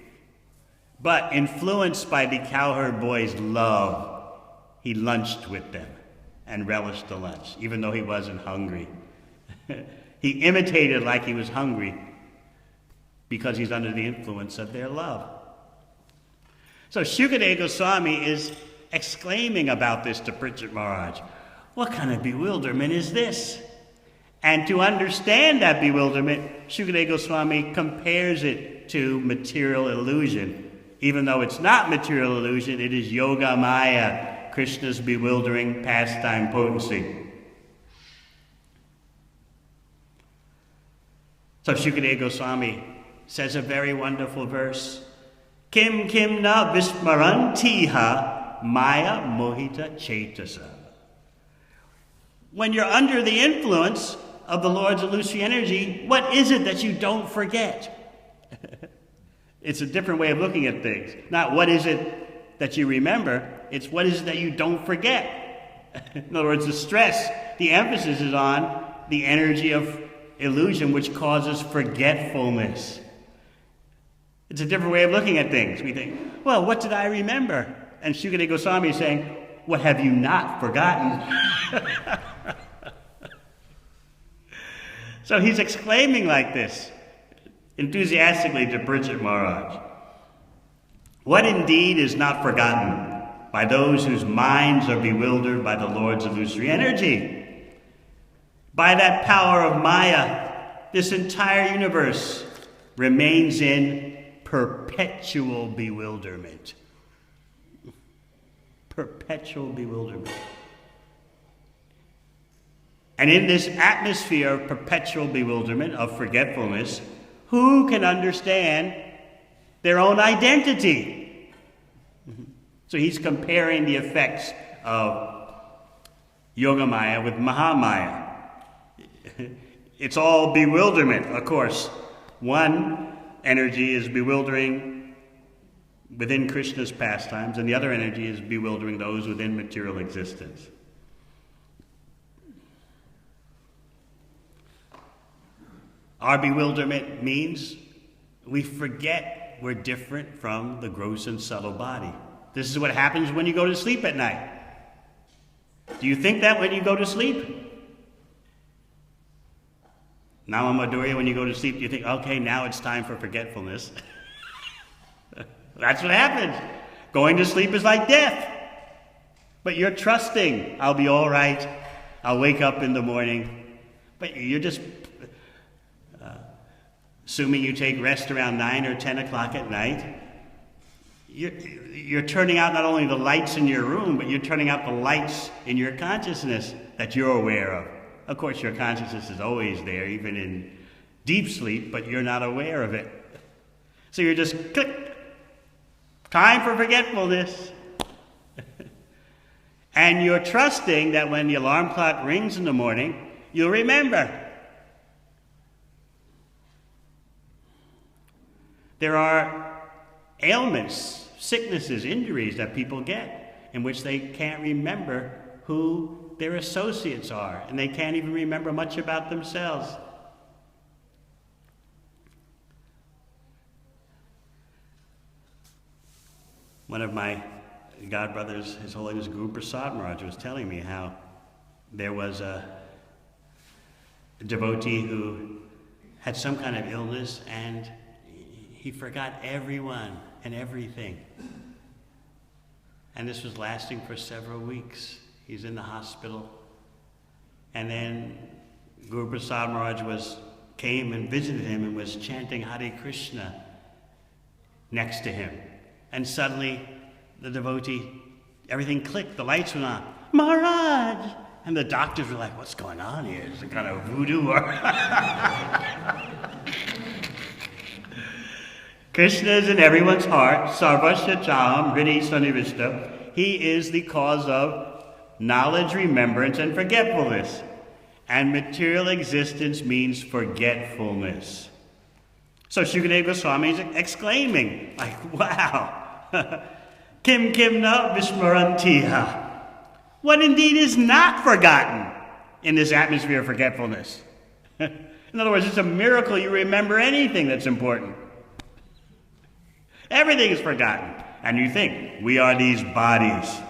but influenced by the cowherd boys' love, he lunched with them and relished the lunch, even though he wasn't hungry. He imitated like he was hungry because he's under the influence of their love. So Shukadeva Goswami is exclaiming about this to Parikshit Maharaj. What kind of bewilderment is this? And to understand that bewilderment, Shukadeva Goswami compares it to material illusion. Even though it's not material illusion, it is Yoga Maya, Krishna's bewildering pastime potency. So Shukadeva Goswami says a very wonderful verse. Kim kim na vismarantiha maya mohita chetasa. When you're under the influence of the Lord's illusory energy, what is it that you don't forget? It's a different way of looking at things. Not what is it that you remember, it's what is it that you don't forget. In other words, the stress, the emphasis is on the energy of illusion, which causes forgetfulness. It's a different way of looking at things. We think, well, what did I remember? And Shukadeva Goswami is saying, what have you not forgotten? So he's exclaiming like this, enthusiastically to Parikshit Maharaj. What indeed is not forgotten by those whose minds are bewildered by the Lord's illusory energy? By that power of Maya, this entire universe remains in perpetual bewilderment. Perpetual bewilderment. And in this atmosphere of perpetual bewilderment, of forgetfulness, who can understand their own identity? So he's comparing the effects of Yogamaya with Mahamaya. It's all bewilderment, of course. One energy is bewildering within Krishna's pastimes, and the other energy is bewildering those within material existence. Our bewilderment means we forget we're different from the gross and subtle body. This is what happens when you go to sleep at night. Do you think that when you go to sleep? Now, Madhurya, when you go to sleep, do you think, okay, now it's time for forgetfulness? That's what happens. Going to sleep is like death. But you're trusting, I'll be all right, I'll wake up in the morning. But you're just, assuming you take rest around 9 or 10 o'clock at night, you're turning out not only the lights in your room, but you're turning out the lights in your consciousness that you're aware of. Of course, your consciousness is always there, even in deep sleep, but you're not aware of it. So you're just click, time for forgetfulness. And you're trusting that when the alarm clock rings in the morning, you'll remember. There are ailments, sicknesses, injuries that people get in which they can't remember who their associates are, and they can't even remember much about themselves. One of my godbrothers, His Holiness Guru Prasad Maharaj, was telling me how there was a devotee who had some kind of illness and he forgot everyone and everything. And this was lasting for several weeks. He's in the hospital. And then Guru Prasad Maharaj came and visited him and was chanting Hare Krishna next to him. And suddenly the devotee, everything clicked, the lights went on. Maharaj! And the doctors were like, what's going on here? Is it kind of voodoo or... Krishna is in everyone's heart. Sarvasya chaham hridi sanivishta. He is the cause of knowledge, remembrance, and forgetfulness. And material existence means forgetfulness. So Shukadeva Goswami is exclaiming, like, wow, kim kim na vismarantiha. What indeed is not forgotten in this atmosphere of forgetfulness? In other words, it's a miracle you remember anything that's important. Everything is forgotten. And you think, we are these bodies.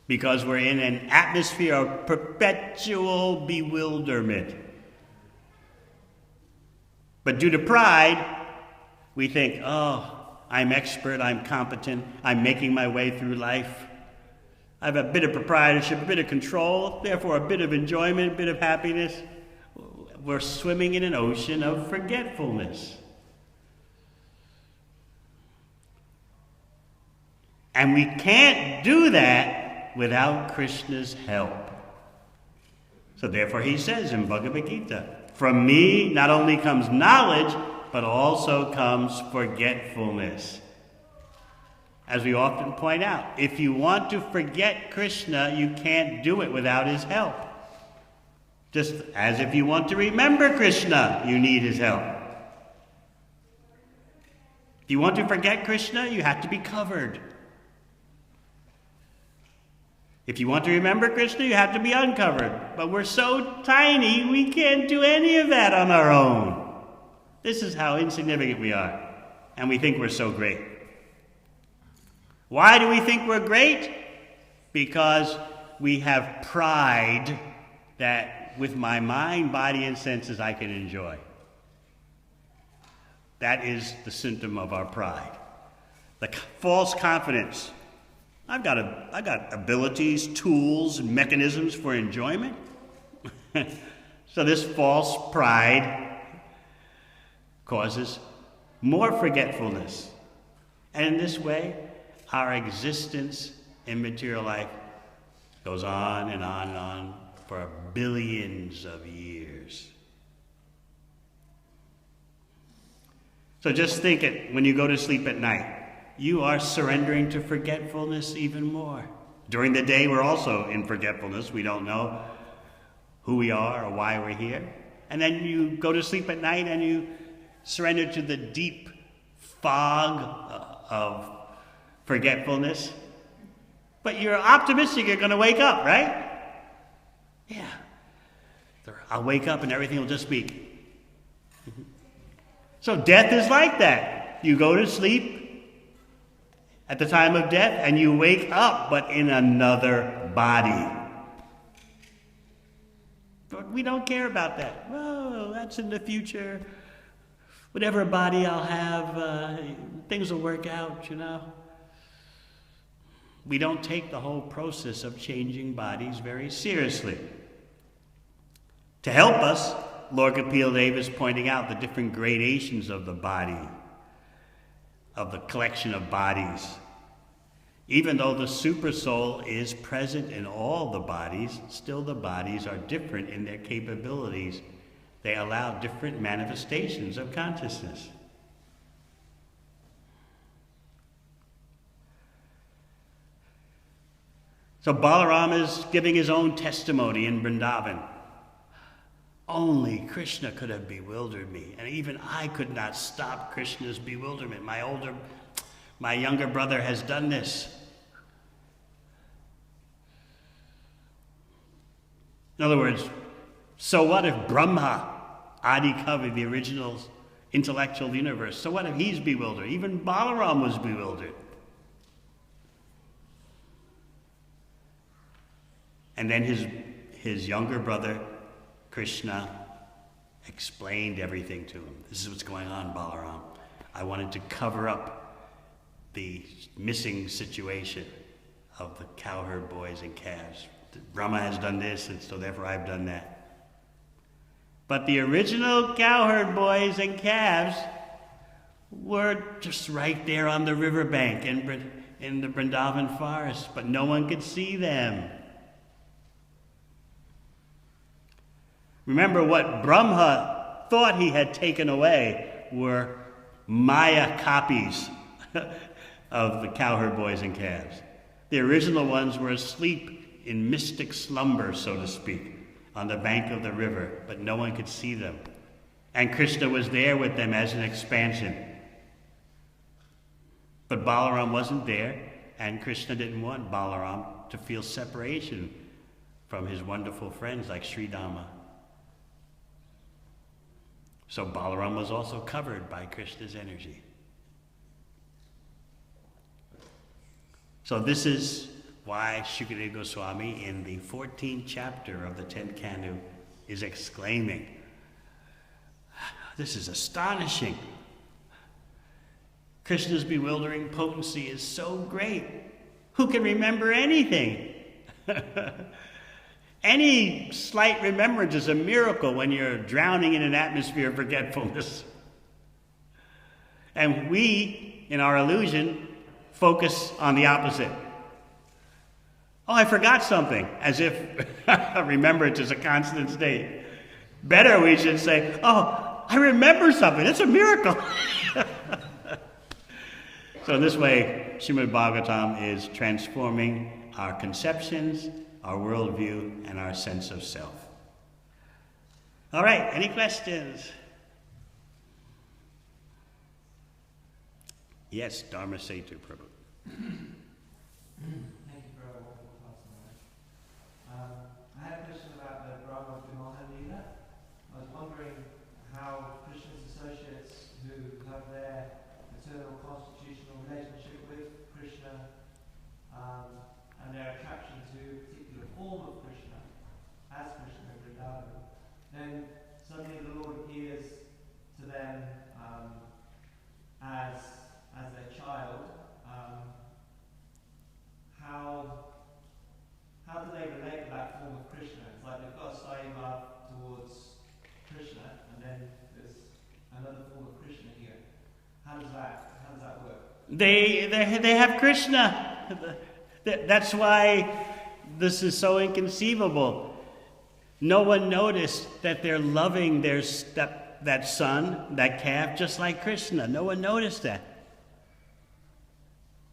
Because we're in an atmosphere of perpetual bewilderment. But due to pride, we think, oh, I'm expert, I'm competent, I'm making my way through life. I have a bit of proprietorship, a bit of control, therefore a bit of enjoyment, a bit of happiness. We're swimming in an ocean of forgetfulness. And we can't do that without Krishna's help. So therefore he says in Bhagavad Gita, from me not only comes knowledge, but also comes forgetfulness. As we often point out, if you want to forget Krishna, you can't do it without his help. Just as if you want to remember Krishna, you need his help. If you want to forget Krishna, you have to be covered. If you want to remember Krishna, you have to be uncovered. But we're so tiny, we can't do any of that on our own. This is how insignificant we are. And we think we're so great. Why do we think we're great? Because we have pride that with my mind, body, and senses I can enjoy. That is the symptom of our pride. The false confidence. I've got abilities, tools, and mechanisms for enjoyment. So this false pride causes more forgetfulness. And in this way, our existence in material life goes on and on and on for billions of years. So just think it when you go to sleep at night. You are surrendering to forgetfulness even more. During the day, we're also in forgetfulness. We don't know who we are or why we're here. And then you go to sleep at night and you surrender to the deep fog of forgetfulness. But you're optimistic you're going to wake up, right? Yeah. I'll wake up and everything will just be. So death is like that. You go to sleep at the time of death and you wake up, but in another body. But we don't care about that. Well, that's in the future. Whatever body I'll have, things will work out, you know. We don't take the whole process of changing bodies very seriously. To help us, Lord Kapil Dev is pointing out the different gradations of the body, of the collection of bodies. Even though the supersoul is present in all the bodies, still the bodies are different in their capabilities. They allow different manifestations of consciousness. So Balaram is giving his own testimony in Vrindavan. Only Krishna could have bewildered me, and even I could not stop Krishna's bewilderment. My younger brother has done this. In other words, so what if Brahma, Adi Kavi, the original intellectual universe, so what if he's bewildered? Even Balaram was bewildered. And then his younger brother, Krishna, explained everything to him. This is what's going on, Balaram. I wanted to cover up the missing situation of the cowherd boys and calves. Brahma has done this, and so therefore I've done that. But the original cowherd boys and calves were just right there on the riverbank in the Vrindavan forest, but no one could see them. Remember, what Brahma thought he had taken away were Maya copies of the cowherd boys and calves. The original ones were asleep in mystic slumber, so to speak, on the bank of the river, but no one could see them. And Krishna was there with them as an expansion. But Balaram wasn't there, and Krishna didn't want Balaram to feel separation from his wonderful friends like Sri Dhamma. So Balaram was also covered by Krishna's energy. So this is why Suhrit Goswami in the 14th chapter of the 10th Canto is exclaiming, this is astonishing. Krishna's bewildering potency is so great. Who can remember anything? Any slight remembrance is a miracle when you're drowning in an atmosphere of forgetfulness. And we, in our illusion, focus on the opposite. Oh, I forgot something, as if remembrance is a constant state. Better, we should say, oh, I remember something. It's a miracle. So in this way, Srimad Bhagavatam is transforming our conceptions, our worldview, and our sense of self. All right, any questions? Yes, Dharma Setu Prabhu. Thank you for a wonderful talk tonight. I had a question about the Brahma Vimohan Lila. I was wondering how Krishna's associates who have their eternal constitutional relationship with Krishna and their attraction to a particular form of Krishna, as Krishna in Vrindavan, then suddenly the Lord appears to them as their child. How do they relate to that form of Krishna? It's like they've got a side love towards Krishna, and then there's another form of Krishna here. How does that work? They have Krishna. That's why this is so inconceivable. No one noticed that they're loving that son, that calf, just like Krishna. No one noticed that.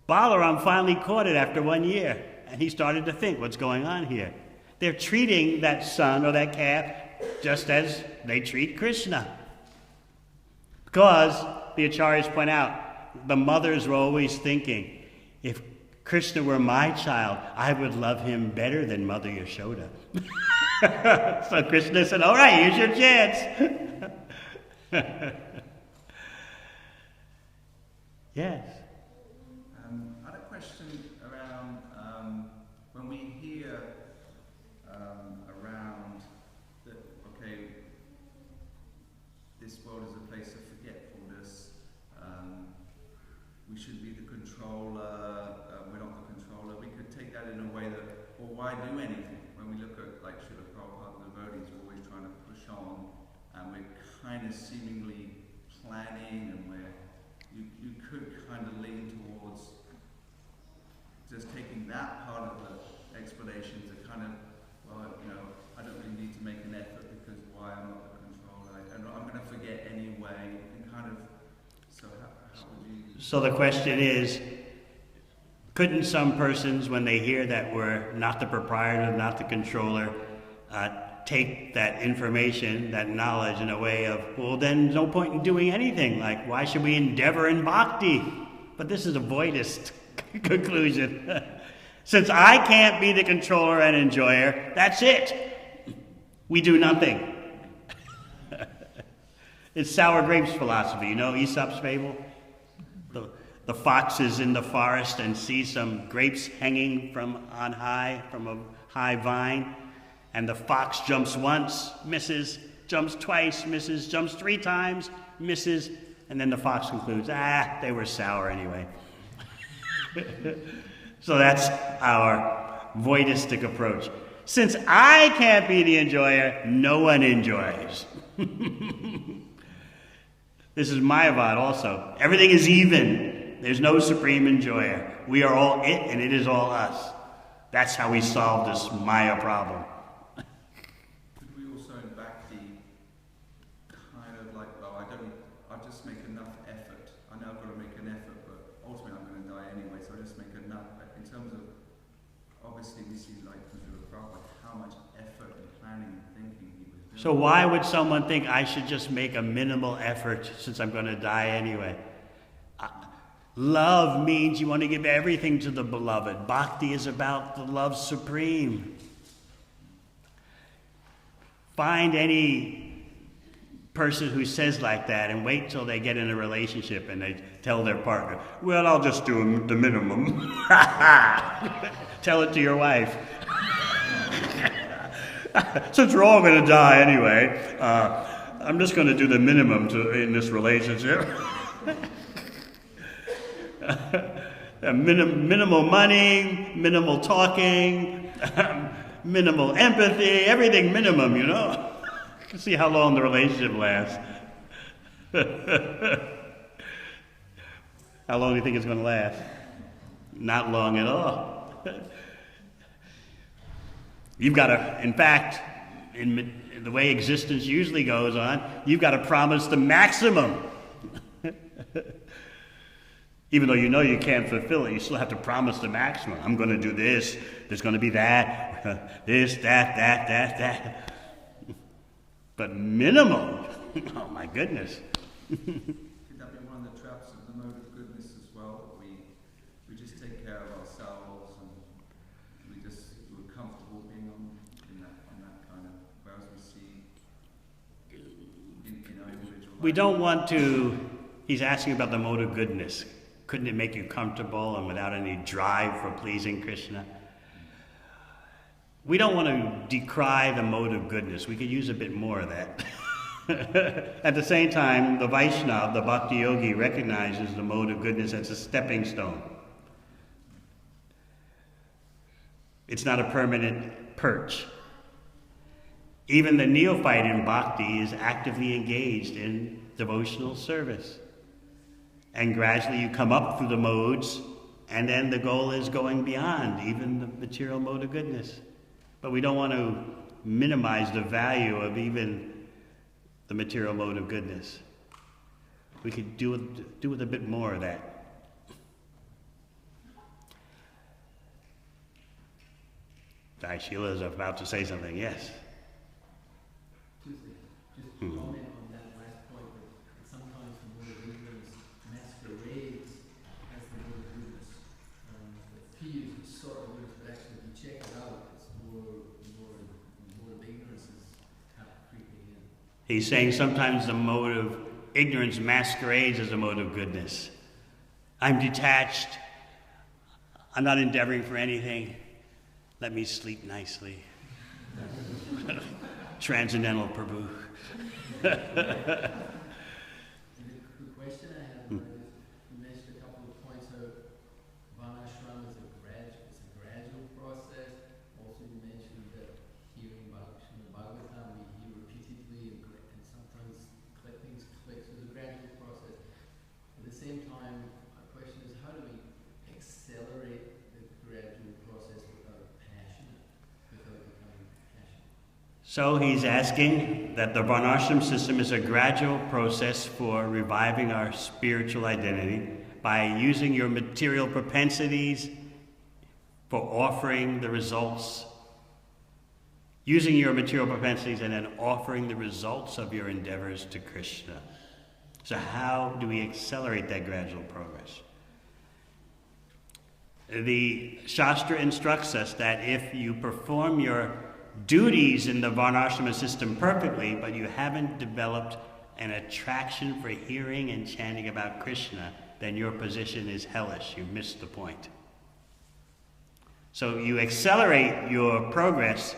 Balaram finally caught it after 1 year, and he started to think, what's going on here? They're treating that son or that calf just as they treat Krishna. Because, the Acharyas point out, the mothers were always thinking, if Krishna were my child, I would love him better than Mother Yashoda. So Krishna said, all right, here's your chance. Yes. I had a question around when we hear around that, okay, this world is a place of forgetfulness, we should be the controller, we're not the controller. We could take that in a way that, well, why do anything? When we look at, like, Srila Prabhupada, the devotees, we're always trying to push on, and we're kind of seemingly planning, and you could kind of lean towards just taking that part of the explanation to kind of, well, I don't really need to make an effort because why I'm not the controller, and I'm going to forget anyway, and kind of, so how would you... So the question is, couldn't some persons, when they hear that we're not the proprietor, not the controller, take that information, that knowledge in a way of, well, then no point in doing anything. Like, why should we endeavor in bhakti? But this is a voidist conclusion. Since I can't be the controller and enjoyer, that's it. We do nothing. It's sour grapes philosophy. You know Aesop's fable? The fox is in the forest and sees some grapes hanging from on high, from a high vine. And the fox jumps once, misses, jumps twice, misses, jumps 3 times, misses, and then the fox concludes, they were sour anyway. So that's our voidistic approach. Since I can't be the enjoyer, no one enjoys. This is Mayavad also. Everything is even. There's no supreme enjoyer. We are all it, and it is all us. That's how we solve this Maya problem. I'll just make enough effort. I know I've got to make an effort, but ultimately I'm going to die anyway, so I'll just make enough. In terms of, obviously we see, like, how much effort and planning and thinking he was doing. So why would someone think I should just make a minimal effort since I'm going to die anyway? Love means you want to give everything to the beloved. Bhakti is about the love supreme. Find any person who says like that and wait till they get in a relationship and they tell their partner, well, I'll just do the minimum. Tell it to your wife. Since we're all going to die anyway, I'm just going to do the minimum in this relationship. Minimal money, minimal talking, minimal empathy, everything minimum, See how long the relationship lasts. How long do you think it's going to last? Not long at all. You've got to, in fact, in the way existence usually goes on, you've got to promise the maximum. Even though you can't fulfill it, you still have to promise the maximum. I'm going to do this, there's going to be that, this, that. But minimum, oh my goodness. Could that be one of the traps of the mode of goodness as well? We just take care of ourselves and we're comfortable being on that kind of, whereas we see in our individual We life. don't want to, he's asking about the mode of goodness. Couldn't it make you comfortable and without any drive for pleasing Krishna? We don't want to decry the mode of goodness. We could use a bit more of that. At the same time, the Vaishnava, the Bhakti Yogi, recognizes the mode of goodness as a stepping stone. It's not a permanent perch. Even the neophyte in Bhakti is actively engaged in devotional service. And gradually you come up through the modes, and then the goal is going beyond even the material mode of goodness. But we don't want to minimize the value of even the material mode of goodness. We could do with a bit more of that. Sheila is about to say something. Yes. Two things. Just comment on that last point that sometimes the more goodness masquerades He's saying sometimes the mode of ignorance masquerades as a mode of goodness. I'm detached. I'm not endeavoring for anything. Let me sleep nicely. Transcendental Prabhu. The question I have is, you mentioned a couple of points. So, Varnashram is a gradual process. Also, you mentioned that hearing Bhagavad Bhagavatam, we hear repeatedly and sometimes things click. So, it's a gradual process. At the same time, my question is, how do we accelerate the gradual process without becoming passionate? So he's asking that the Varnashram system is a gradual process for reviving our spiritual identity by using your material propensities for offering the results, using your material propensities and then offering the results of your endeavors to Krishna. So how do we accelerate that gradual progress? The Shastra instructs us that if you perform your duties in the Varnashrama system perfectly, but you haven't developed an attraction for hearing and chanting about Krishna, then your position is hellish. You've missed the point. So you accelerate your progress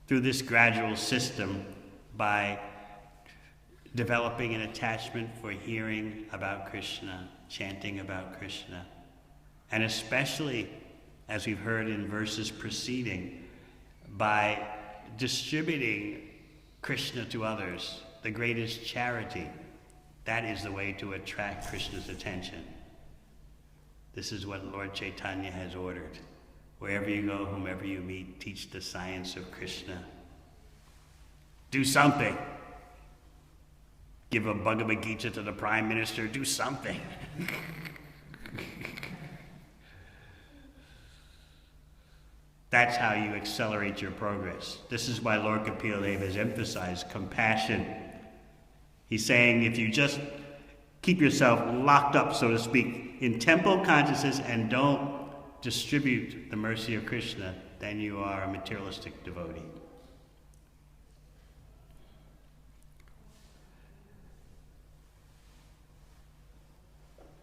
through this gradual system by developing an attachment for hearing about Krishna, chanting about Krishna, and especially, as we've heard in verses preceding, by distributing Krishna to others, the greatest charity. That is the way to attract Krishna's attention. This is what Lord Chaitanya has ordered. Wherever you go, whomever you meet, teach the science of Krishna. Do something. Give a Bhagavad Gita to the Prime Minister. Do something. That's how you accelerate your progress. This is why Lord Kapila Dev has emphasized compassion. He's saying if you just keep yourself locked up, so to speak, in temple consciousness and don't distribute the mercy of Krishna, then you are a materialistic devotee.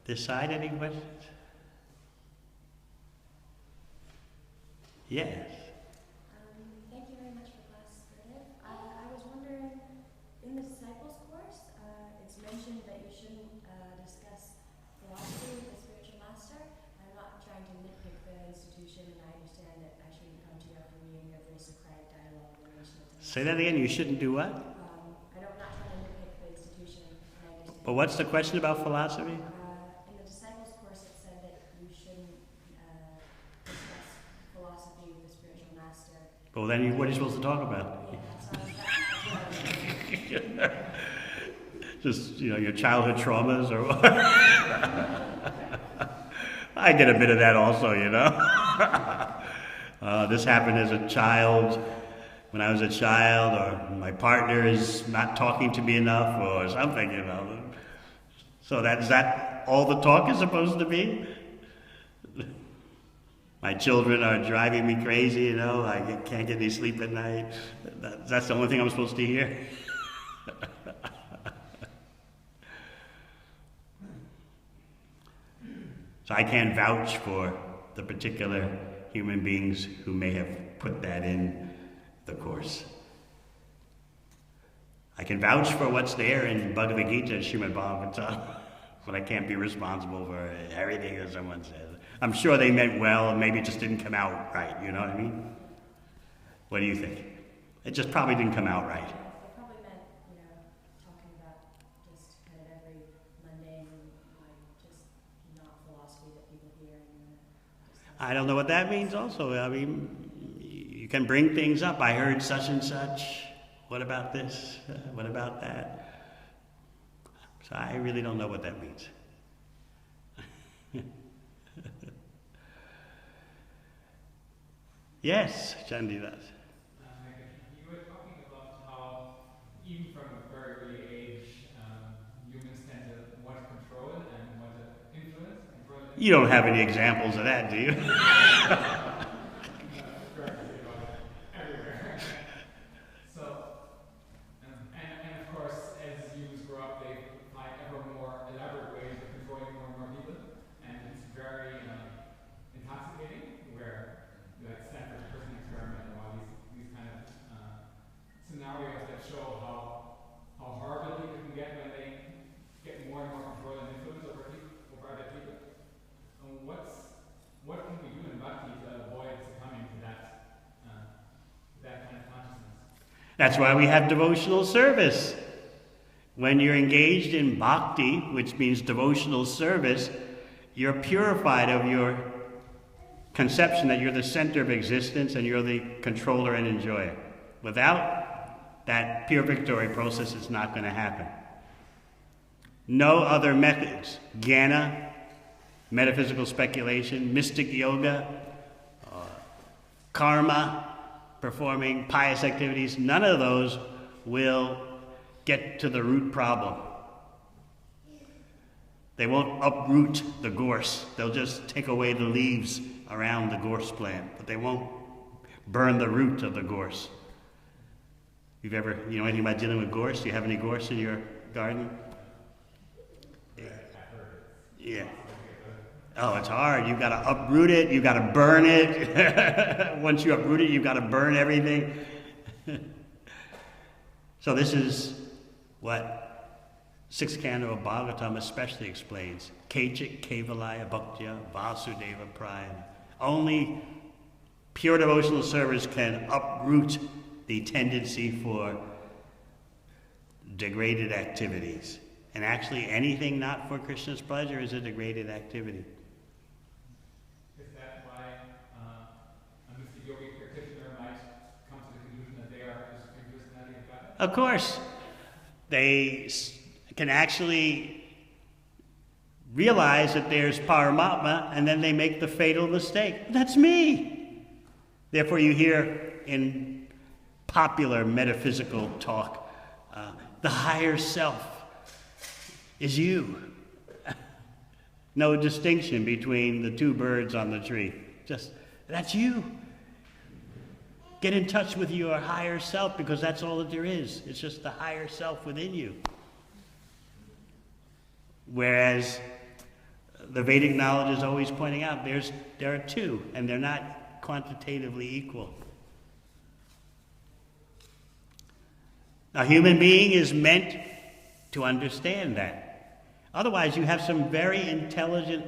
This side, any questions? Yes. Thank you very much for class, Suhrit. I was wondering, in the disciples course, it's mentioned that you shouldn't discuss philosophy with the spiritual master. I'm not trying to nitpick the institution, and I understand that I shouldn't come to you every meeting of every Socratic dialogue in relation to Say that again. You shouldn't do what? I'm not trying to nitpick the institution, and I understand. But what's the question about philosophy? In the disciples course, it said that you shouldn't discuss philosophy with the spiritual master. Well, then what are you supposed to talk about? Just, your childhood traumas or what? I get a bit of that also, This happened as a child, when I was a child, or my partner is not talking to me enough or something, So is that all the talk is supposed to be? My children are driving me crazy, I can't get any sleep at night. That's the only thing I'm supposed to hear. So I can't vouch for the particular human beings who may have put that in the course. I can vouch for what's there in Bhagavad Gita and Srimad Bhagavatam, but I can't be responsible for everything that someone says. I'm sure they meant well, and maybe it just didn't come out right, you know what I mean? What do you think? It just probably didn't come out right. They probably meant, talking about just kind of every mundane, just not philosophy that people hear. I don't know what that means also. I mean, you can bring things up. I heard such and such. What about this? What about that? So I really don't know what that means. Yes, Chandidas. You were talking about how, even from a very early age, humans tend to want to control and want to influence. You don't have any examples of that, do you? Everywhere. So, That's why we have devotional service. When you're engaged in bhakti, which means devotional service, you're purified of your conception that you're the center of existence and you're the controller and enjoyer. Without that purificatory process, it's not going to happen. No other methods, jnana, metaphysical speculation, mystic yoga, karma, performing pious activities, none of those will get to the root problem. They won't uproot the gorse. They'll just take away the leaves around the gorse plant, but they won't burn the root of the gorse. You know anything about dealing with gorse? Do you have any gorse in your garden? Yeah. Oh, it's hard. You've got to uproot it. You've got to burn it. Once you uproot it, you've got to burn everything. So this is what 6th canto of Bhagavatam especially explains. Kechik kevalaya bhaktya vasudeva prayana. Only pure devotional service can uproot the tendency for degraded activities. And actually anything not for Krishna's pleasure is a degraded activity. Is that why a mystic yogi practitioner might come to the conclusion that they are the personality of God? Of course. They can actually realize that there's Paramatma, and then they make the fatal mistake. That's me! Therefore you hear in popular metaphysical talk, the higher self is you. No distinction between the two birds on the tree. Just, that's you. Get in touch with your higher self, because that's all that there is. It's just the higher self within you. Whereas the Vedic knowledge is always pointing out there are two, and they're not quantitatively equal. A human being is meant to understand that. Otherwise, you have some very intelligent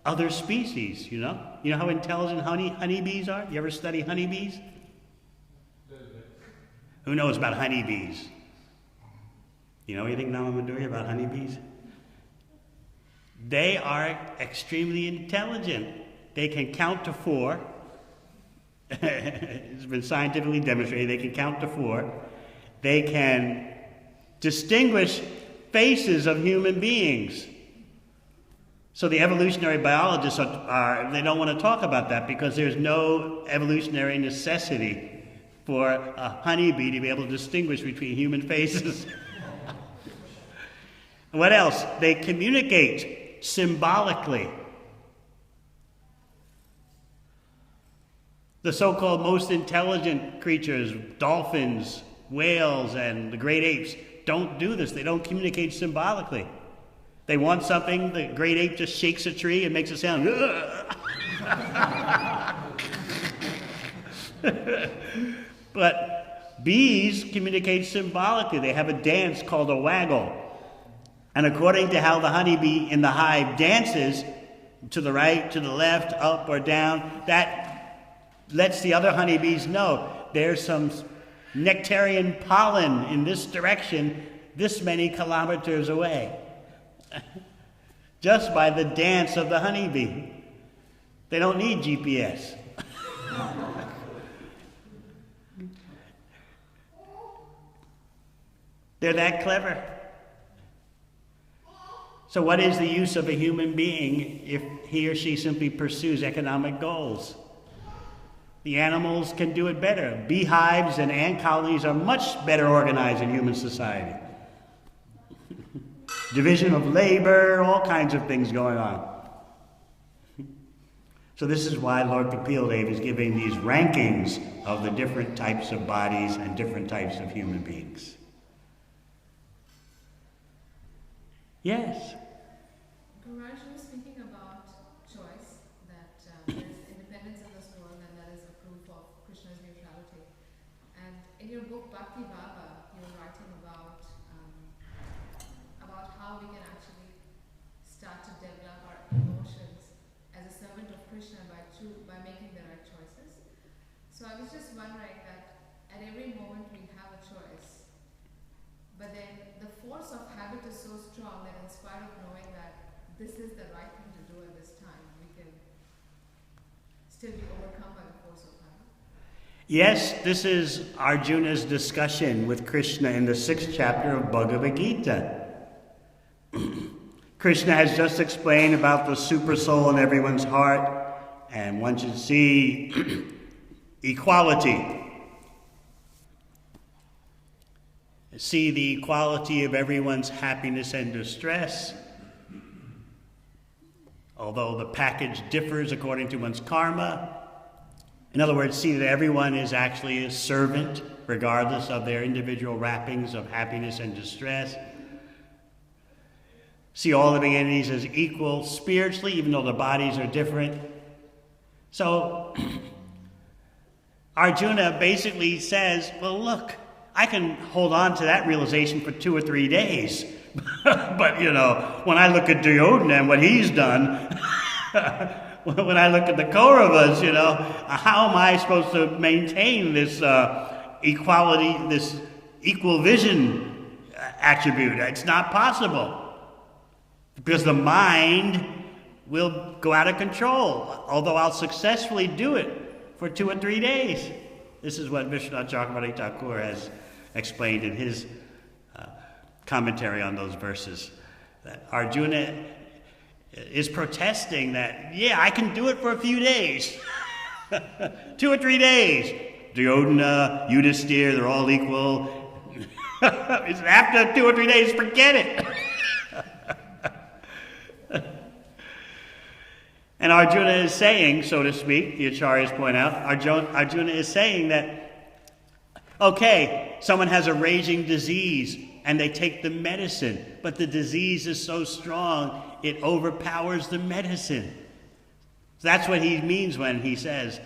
other species, you know? You know how intelligent honeybees are? You ever study honeybees? Who knows about honeybees? You know anything, Namamaduri, about honeybees? They are extremely intelligent. They can count to 4. It's been scientifically demonstrated. They can count to 4. They can distinguish faces of human beings. So the evolutionary biologists they don't want to talk about that, because there's no evolutionary necessity for a honeybee to be able to distinguish between human faces. What else? They communicate symbolically. The so-called most intelligent creatures, dolphins, whales, and the great apes, don't do this. They don't communicate symbolically. They want something, the great ape just shakes a tree and makes a sound. But bees communicate symbolically. They have a dance called a waggle. And according to how the honeybee in the hive dances, to the right, to the left, up or down, that lets the other honeybees know there's some nectarian pollen in this direction, this many kilometers away. Just by the dance of the honeybee. They don't need GPS. They're that clever. So what is the use of a human being if he or she simply pursues economic goals? The animals can do it better. Beehives and ant colonies are much better organized in human society. Division of labor, all kinds of things going on. So this is why Lord Kapil Dev is giving these rankings of the different types of bodies and different types of human beings. Yes? Raj was thinking about choice, that there is independence in this world, and that is a proof of Krishna's neutrality. And in your book Bhakti Baba, you're writing about how we can actually start to develop our emotions as a servant of Krishna by making the right choices. So I was just wondering that at every moment we have a choice. But then the force of habit is so strong that in spite of knowing that this is the right thing to do at this time, we can still be overcome by the force of habit. Yes, this is Arjuna's discussion with Krishna in the 6th chapter of Bhagavad Gita. Krishna has just explained about the super soul in everyone's heart, and one should see equality. See the equality of everyone's happiness and distress. Although the package differs according to one's karma. In other words, see that everyone is actually a servant, regardless of their individual wrappings of happiness and distress. See all living entities as equal spiritually, even though the bodies are different. So, Arjuna basically says, well, look, I can hold on to that realization for 2 or 3 days. But, when I look at Duryodhana and what he's done, when I look at the Kauravas, how am I supposed to maintain this equality, this equal vision attribute? It's not possible. Because the mind will go out of control, although I'll successfully do it for 2 or 3 days. This is what Vishwanath Chakravarti Thakur has explained in his commentary on those verses. That Arjuna is protesting that, I can do it for a few days. 2 or 3 days. Duryodhana, Yudhisthira, they're all equal. After 2 or 3 days, forget it. And Arjuna is saying, so to speak, the Acharyas point out, Arjuna is saying that, okay, someone has a raging disease and they take the medicine, but the disease is so strong it overpowers the medicine. So that's what he means when he says,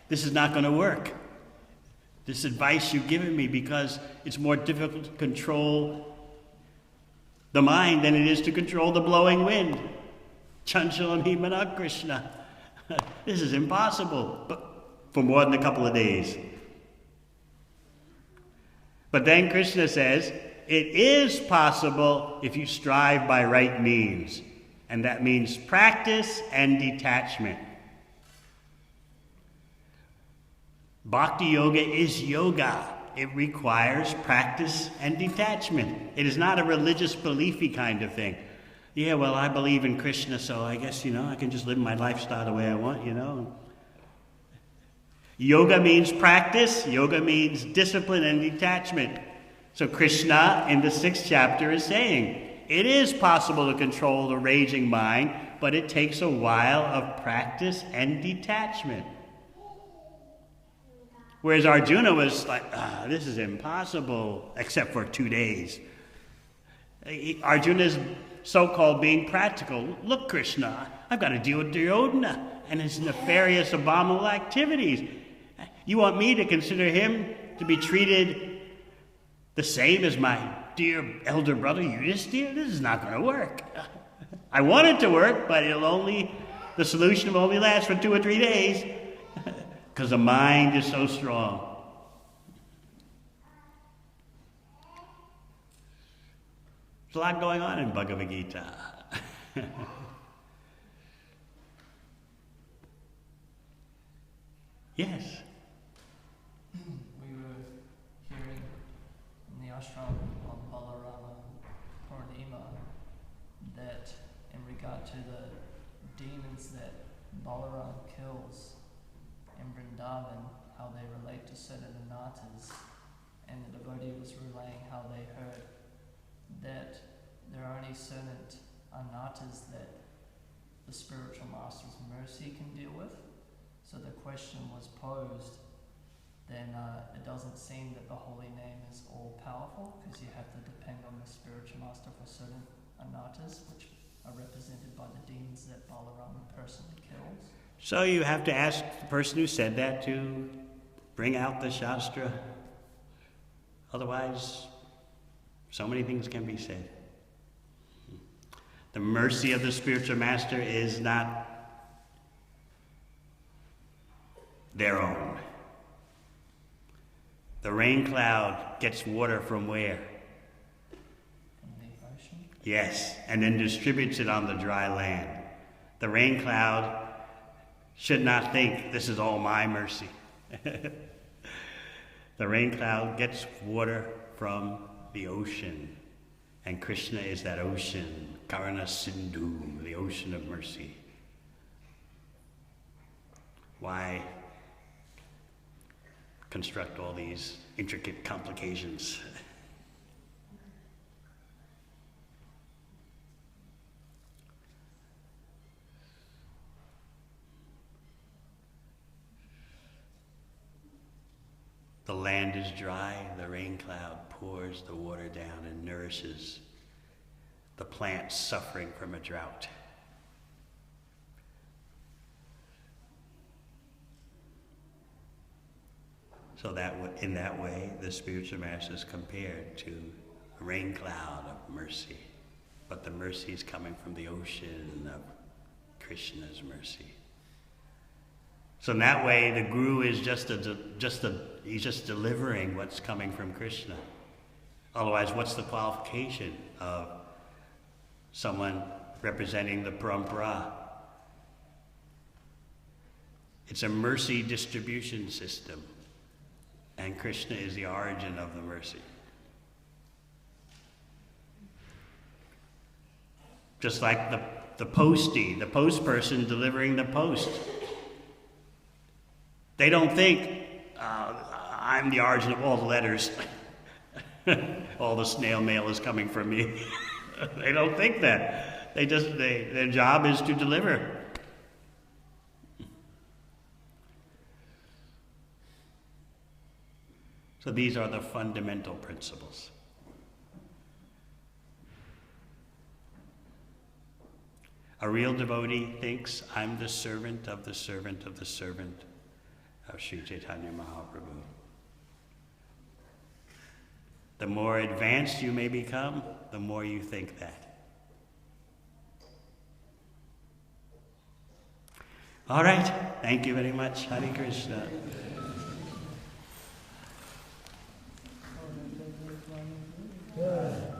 this is not going to work. This advice you've given me, because it's more difficult to control the mind than it is to control the blowing wind. Chanchalam himana Krishna. This is impossible, but for more than a couple of days. But then Krishna says, it is possible if you strive by right means. And that means practice and detachment. Bhakti yoga is yoga. It requires practice and detachment. It is not a religious beliefy kind of thing. I believe in Krishna, so I guess, I can just live my lifestyle the way I want, Yoga means practice. Yoga means discipline and detachment. So Krishna, in the 6th chapter, is saying, it is possible to control the raging mind, but it takes a while of practice and detachment. Whereas Arjuna was like, this is impossible, except for 2 days. Arjuna is so-called being practical. Look, Krishna, I've got to deal with Duryodhana and his nefarious, abominable activities. You want me to consider him to be treated the same as my dear elder brother Yudhisthira? This is not going to work. I want it to work, but the solution will only last for 2 or 3 days because the mind is so strong. There's a lot going on in Bhagavad Gita. Yes. We were hearing in the ashram of Balarama Purnima that in regard to the demons that Balaram kills in Vrindavan, how they relate to certain anatas, and the devotee was relaying how they heard that there are only certain anatas that the spiritual master's mercy can deal with. So the question was posed, then it doesn't seem that the holy name is all-powerful, because you have to depend on the spiritual master for certain anatas, which are represented by the demons that Balaram personally kills. So you have to ask the person who said that to bring out the Shastra. Otherwise, so many things can be said. The mercy of the spiritual master is not their own. The rain cloud gets water from where? From the ocean? Yes, and then distributes it on the dry land. The rain cloud should not think this is all my mercy. The rain cloud gets water from the ocean, and Krishna is that ocean, Karuna Sindhu, the ocean of mercy. Why construct all these intricate complications? The land is dry, the rain cloud pours the water down and nourishes the plants suffering from a drought. So that in that way, the spiritual master is compared to a rain cloud of mercy. But the mercy is coming from the ocean of Krishna's mercy. So in that way, the guru is he's just delivering what's coming from Krishna. Otherwise, what's the qualification of someone representing the parampara? It's a mercy distribution system, and Krishna is the origin of the mercy. Just like the postie, the post person delivering the post. They don't think, I'm the origin of all the letters. All the snail mail is coming from me. They don't think that. Their job is to deliver. So these are the fundamental principles. A real devotee thinks, I'm the servant of the servant of the servant of Sri Chaitanya Mahaprabhu. The more advanced you may become, the more you think that. All right, thank you very much. Hare Krishna. Yeah.